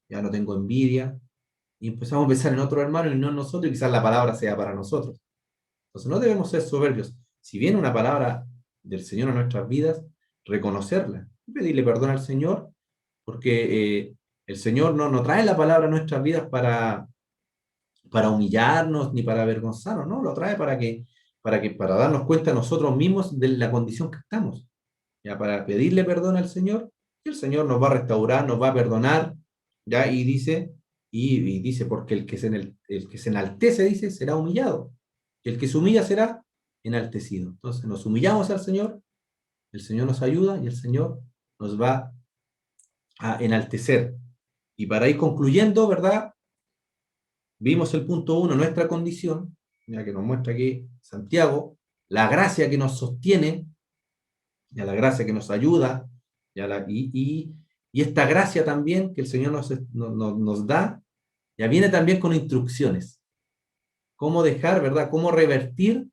ya no tengo envidia, y empezamos a pensar en otro hermano y no en nosotros, y quizás la palabra sea para nosotros. Entonces no debemos ser soberbios. Si viene una palabra del Señor a nuestras vidas, reconocerla y pedirle perdón al Señor, porque el Señor no trae la palabra a nuestras vidas para humillarnos ni para avergonzarnos, no, lo trae para darnos cuenta nosotros mismos de la condición que estamos, ya, para pedirle perdón al Señor, y el Señor nos va a restaurar, nos va a perdonar, ya, y dice, porque el que se enaltece, dice, será humillado, y el que se humilla será enaltecido. Entonces nos humillamos al Señor, el Señor nos ayuda y el Señor nos va a enaltecer. Y para ir concluyendo, ¿verdad? Vimos el punto 1, nuestra condición, ya que nos muestra aquí Santiago, la gracia que nos sostiene, ya la gracia que nos ayuda, y esta gracia también que el Señor nos da, ya viene también con instrucciones. Cómo dejar, ¿verdad? Cómo revertir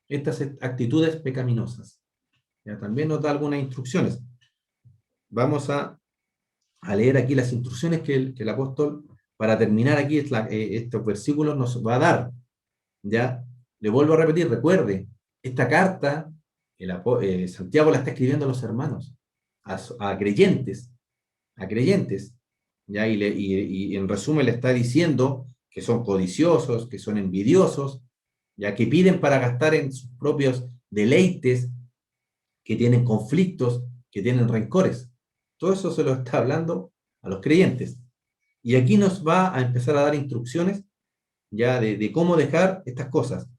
estas actitudes pecaminosas. Ya también nos da algunas instrucciones. Vamos a leer aquí las instrucciones que el apóstol, para terminar aquí, estos versículos nos va a dar. Ya, le vuelvo a repetir, recuerde, esta carta, Santiago la está escribiendo a los hermanos, a creyentes, ya, y en resumen le está diciendo que son codiciosos, que son envidiosos, ya, que piden para gastar en sus propios deleites, que tienen conflictos, que tienen rencores. Todo eso se lo está hablando a los creyentes. Y aquí nos va a empezar a dar instrucciones ya de cómo dejar estas cosas.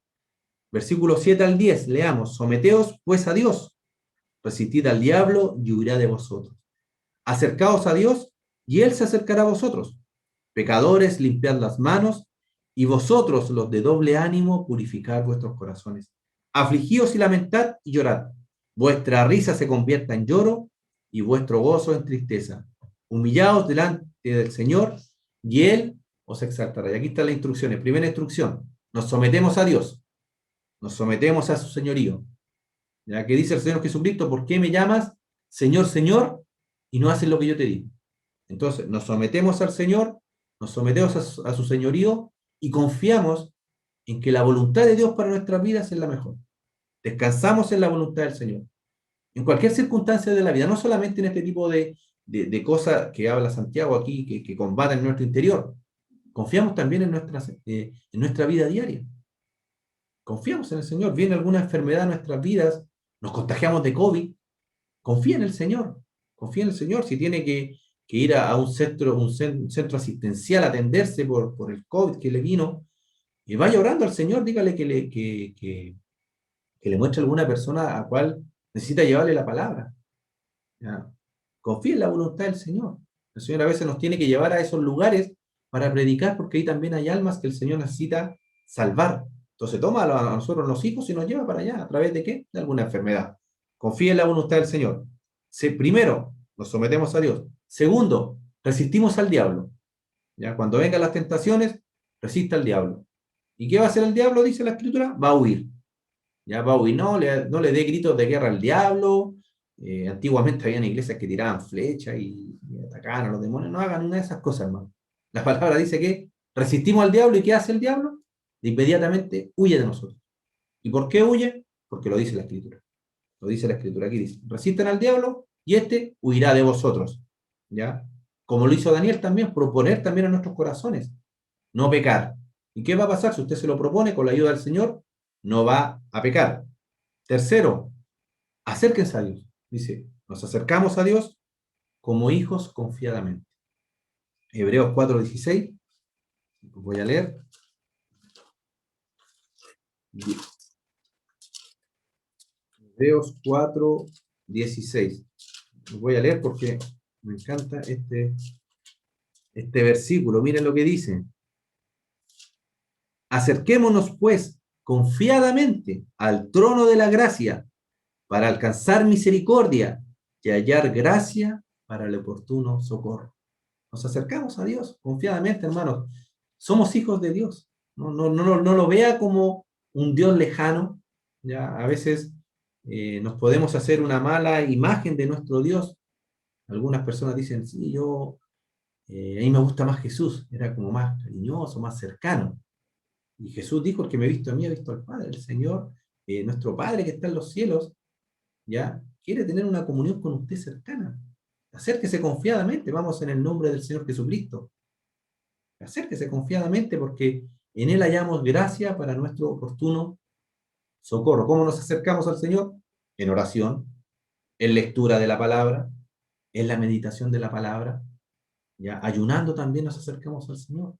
Versículos 7 al 10, leamos: someteos pues a Dios, resistid al diablo y huirá de vosotros. Acercaos a Dios y Él se acercará a vosotros. Pecadores, limpiad las manos, y vosotros, los de doble ánimo, purificad vuestros corazones. Afligíos y lamentad y llorad. Vuestra risa se convierta en lloro y vuestro gozo en tristeza. Humillaos delante del Señor y Él os exaltará. Y aquí están las instrucciones. Primera instrucción: nos sometemos a Dios, nos sometemos a su señorío. Ya que dice el Señor Jesucristo, ¿por qué me llamas Señor, Señor, y no haces lo que yo te digo? Entonces, nos sometemos al Señor, nos sometemos a su señorío y confiamos en que la voluntad de Dios para nuestras vidas es la mejor. Descansamos en la voluntad del Señor. En cualquier circunstancia de la vida, no solamente en este tipo de cosas que habla Santiago aquí, que combaten nuestro interior. Confiamos también en nuestra vida diaria. Confiamos en el Señor. Viene alguna enfermedad en nuestras vidas, nos contagiamos de COVID, confía en el Señor. Confía en el Señor. Si tiene que ir a un centro asistencial a atenderse por el COVID que le vino, y vaya orando al Señor, dígale que le muestre a alguna persona a cual necesita llevarle la palabra. ¿Ya? Confía en la voluntad del Señor. El Señor a veces nos tiene que llevar a esos lugares para predicar, porque ahí también hay almas que el Señor necesita salvar. Entonces toma a nosotros los hijos y nos lleva para allá. ¿A través de qué? De alguna enfermedad. Confía en la voluntad del Señor. Primero, nos sometemos a Dios. Segundo, resistimos al diablo. ¿Ya? Cuando vengan las tentaciones, resista al diablo. ¿Y qué va a hacer el diablo? Dice la Escritura, va a huir. Ya va a huir. No le dé gritos de guerra al diablo. Antiguamente habían iglesias que tiraban flechas y atacaban a los demonios. No hagan una de esas cosas, hermano. La palabra dice que resistimos al diablo, ¿y qué hace el diablo? Inmediatamente huye de nosotros. ¿Y por qué huye? Porque lo dice la Escritura. Lo dice la Escritura. Aquí dice, resisten al diablo y éste huirá de vosotros. ¿Ya? Como lo hizo Daniel también, proponer también a nuestros corazones, no pecar. ¿Y qué va a pasar? Si usted se lo propone con la ayuda del Señor, no va a pecar. Tercero, acérquense a Dios. Dice, nos acercamos a Dios como hijos confiadamente. Hebreos 4:16, voy a leer. Hebreos 4:16. Voy a leer porque me encanta este versículo. Miren lo que dice. Acerquémonos, pues, confiadamente al trono de la gracia para alcanzar misericordia y hallar gracia para el oportuno socorro. Nos acercamos a Dios confiadamente, hermanos. Somos hijos de Dios. No lo vea como un Dios lejano. Ya a veces nos podemos hacer una mala imagen de nuestro Dios. Algunas personas dicen, sí, a mí me gusta más Jesús, era como más cariñoso, más cercano. Y Jesús dijo, el que me ha visto a mí ha visto al Padre. El Señor, nuestro Padre que está en los cielos, ya quiere tener una comunión con usted cercana. Acérquese confiadamente, vamos en el nombre del Señor Jesucristo. Acérquese confiadamente porque en Él hallamos gracia para nuestro oportuno socorro. ¿Cómo nos acercamos al Señor? En oración, en lectura de la palabra, en la meditación de la palabra, ya ayunando también nos acercamos al Señor.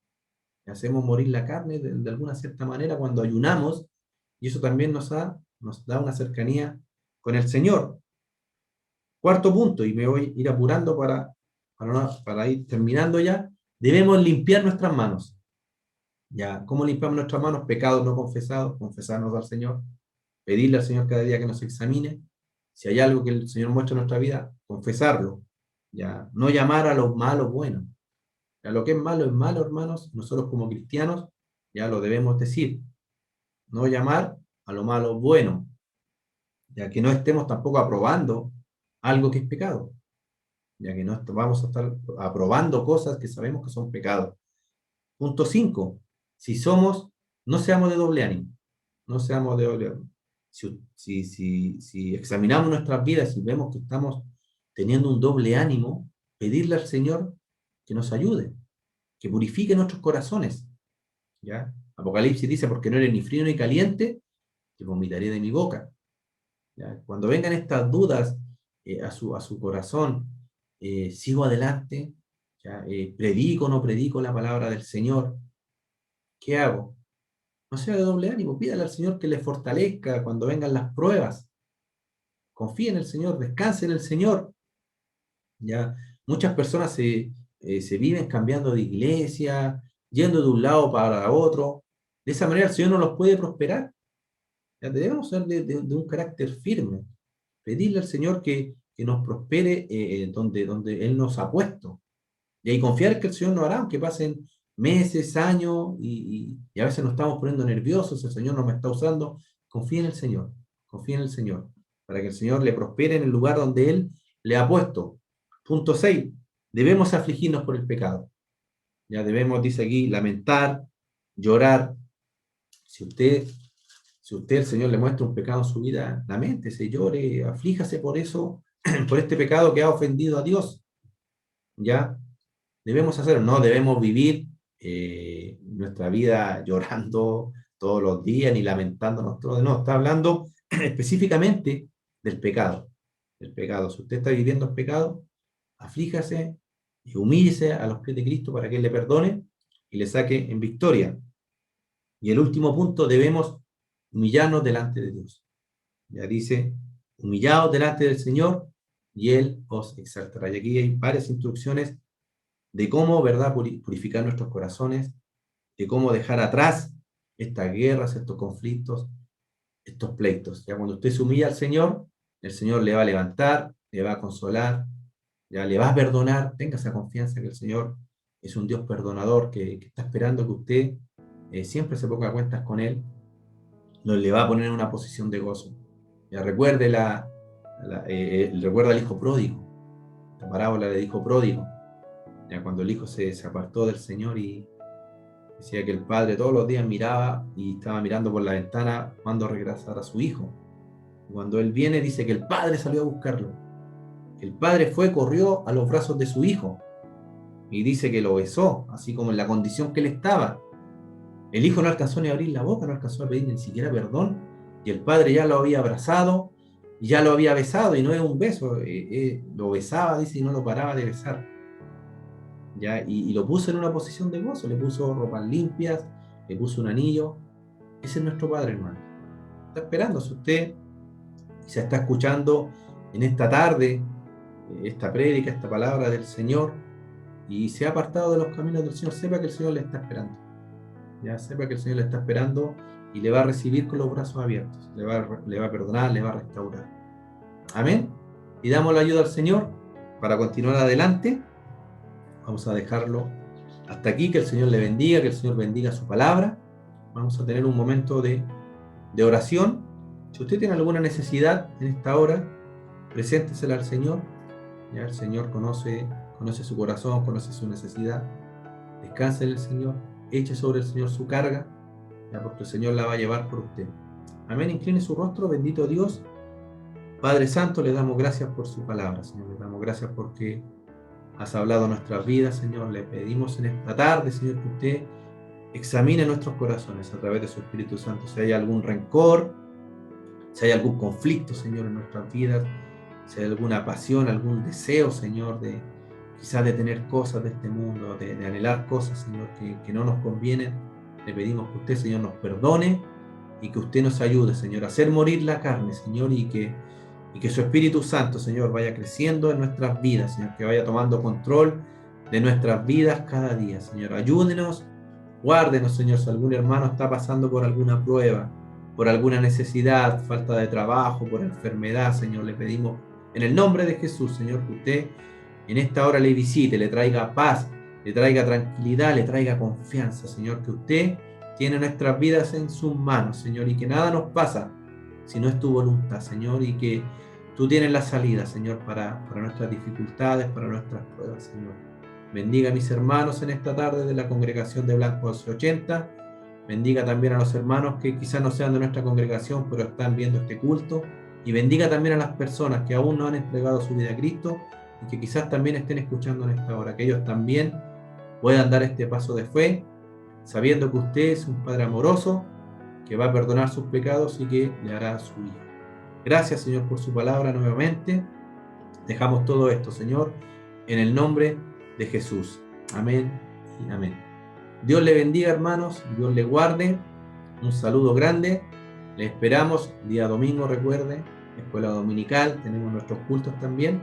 Hacemos morir la carne de alguna cierta manera cuando ayunamos, y eso también nos da una cercanía con el Señor. Cuarto punto, y me voy a ir apurando para ir terminando ya, debemos limpiar nuestras manos. Ya, ¿cómo limpiamos nuestras manos? Pecados no confesados, confesarnos al Señor, pedirle al Señor cada día que nos examine. Si hay algo que el Señor muestra en nuestra vida, confesarlo. Ya, no llamar a los malos buenos. Ya, lo que es malo, hermanos. Nosotros como cristianos ya lo debemos decir. No llamar a lo malo bueno. Ya que no estemos tampoco aprobando algo que es pecado. Ya que no vamos a estar aprobando cosas que sabemos que son pecados. Punto 5. No seamos de doble ánimo. No seamos de doble ánimo. Si examinamos nuestras vidas y vemos que estamos teniendo un doble ánimo, pedirle al Señor que nos ayude, que purifique nuestros corazones. ¿Ya? Apocalipsis dice, porque no eres ni frío ni caliente, te vomitaré de mi boca. ¿Ya? Cuando vengan estas dudas a su corazón, sigo adelante, ¿ya? Predico o no predico la palabra del Señor. ¿Qué hago? No sea de doble ánimo, pídale al Señor que le fortalezca cuando vengan las pruebas. Confíe en el Señor, descanse en el Señor. ¿Ya? Muchas personas se viven cambiando de iglesia, yendo de un lado para otro. De esa manera el Señor no los puede prosperar. ¿Ya? Debemos ser de un carácter firme. Pedirle al Señor que nos prospere donde Él nos ha puesto. Y ahí confiar que el Señor nos hará, aunque pasen meses, años, y a veces nos estamos poniendo nerviosos, el Señor nos está usando. Confía en el Señor, confía en el Señor, para que el Señor le prospere en el lugar donde Él le ha puesto. Punto 6. Debemos afligirnos por el pecado. Ya debemos, dice aquí, lamentar, llorar. Si usted, el Señor le muestra un pecado en su vida, laméntese, llore, aflíjase por eso, por este pecado que ha ofendido a Dios. ¿Ya? Debemos hacer, no debemos vivir nuestra vida llorando todos los días ni lamentándonos todo. No, está hablando específicamente del pecado. Del pecado. Si usted está viviendo el pecado, aflíjase y humíllese a los pies de Cristo para que Él le perdone y le saque en victoria. Y el último punto, debemos humillarnos delante de Dios. Ya dice, humillaos delante del Señor y Él os exaltará. Y aquí hay varias instrucciones de cómo, ¿verdad?, purificar nuestros corazones, de cómo dejar atrás estas guerras, estos conflictos, estos pleitos. Ya cuando usted se humilla al Señor, el Señor le va a levantar, le va a consolar, ya le va a perdonar. Tenga esa confianza que el Señor es un Dios perdonador que está esperando que usted siempre se ponga a cuentas con Él. Le va a poner en una posición de gozo. Ya recuerde recuerda al hijo pródigo, la parábola del hijo pródigo. Ya cuando el hijo se apartó del Señor y decía que el padre todos los días miraba y estaba mirando por la ventana cuando regresar a su hijo. Cuando él viene, dice que el padre salió a buscarlo. El padre fue, corrió a los brazos de su hijo y dice que lo besó, así como en la condición que él estaba. El hijo no alcanzó ni a abrir la boca, no alcanzó a pedir ni siquiera perdón, y el padre ya lo había abrazado, y ya lo había besado, y no es un beso, lo besaba, dice, y no lo paraba de besar. ¿Ya? Y lo puso en una posición de gozo, le puso ropas limpias, le puso un anillo. Ese es nuestro Padre, hermano. Está esperando. Si usted se está escuchando en esta tarde, esta prédica, esta palabra del Señor, y se ha apartado de los caminos del Señor, sepa que el Señor le está esperando. Ya sepa que el Señor le está esperando y le va a recibir con los brazos abiertos. Le va a perdonar, le va a restaurar. Amén. Y damos la ayuda al Señor para continuar adelante. Vamos a dejarlo hasta aquí. Que el Señor le bendiga, que el Señor bendiga su palabra. Vamos a tener un momento de oración. Si usted tiene alguna necesidad en esta hora, preséntesela al Señor. Ya el Señor conoce su corazón, conoce su necesidad. Descanse en el Señor, eche sobre el Señor su carga, ya, porque el Señor la va a llevar por usted. Amén. Incline su rostro, bendito Dios. Padre Santo, le damos gracias por su palabra, Señor. Le damos gracias porque has hablado nuestras vidas, Señor. Le pedimos en esta tarde, Señor, que usted examine nuestros corazones a través de su Espíritu Santo. Si hay algún rencor, si hay algún conflicto, Señor, en nuestras vidas, si hay alguna pasión, algún deseo, Señor, quizás de tener cosas de este mundo, de anhelar cosas, Señor, que no nos convienen, le pedimos que usted, Señor, nos perdone y que usted nos ayude, Señor, a hacer morir la carne, Señor, y que su Espíritu Santo, Señor, vaya creciendo en nuestras vidas, Señor, que vaya tomando control de nuestras vidas cada día, Señor. Ayúdenos, guárdenos, Señor, si algún hermano está pasando por alguna prueba, por alguna necesidad, falta de trabajo, por enfermedad, Señor, le pedimos en el nombre de Jesús, Señor, que usted en esta hora le visite, le traiga paz, le traiga tranquilidad, le traiga confianza, Señor, que usted tiene nuestras vidas en sus manos, Señor, y que nada nos pasa si no es tu voluntad, Señor, y que tú tienes la salida, Señor, para nuestras dificultades, para nuestras pruebas, Señor. Bendiga a mis hermanos en esta tarde de la congregación de Blanco 1280. Bendiga también a los hermanos que quizás no sean de nuestra congregación, pero están viendo este culto. Y bendiga también a las personas que aún no han entregado su vida a Cristo y que quizás también estén escuchando en esta hora, que ellos también puedan dar este paso de fe, sabiendo que usted es un Padre amoroso, que va a perdonar sus pecados y que le hará a su hijo. Gracias, Señor, por su palabra nuevamente. Dejamos todo esto, Señor, en el nombre de Jesús. Amén y amén. Dios le bendiga, hermanos. Dios le guarde. Un saludo grande. Le esperamos día domingo, recuerde, escuela dominical. Tenemos nuestros cultos también,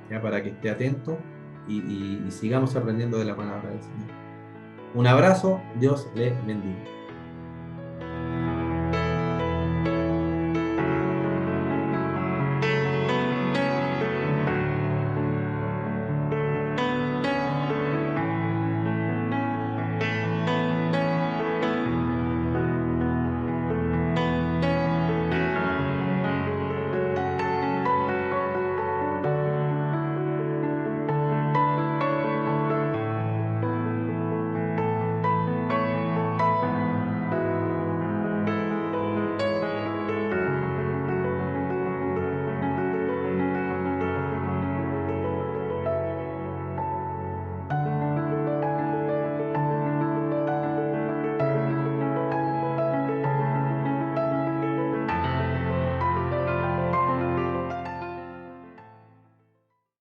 ya para que esté atento y sigamos aprendiendo de la palabra del Señor. Un abrazo. Dios le bendiga.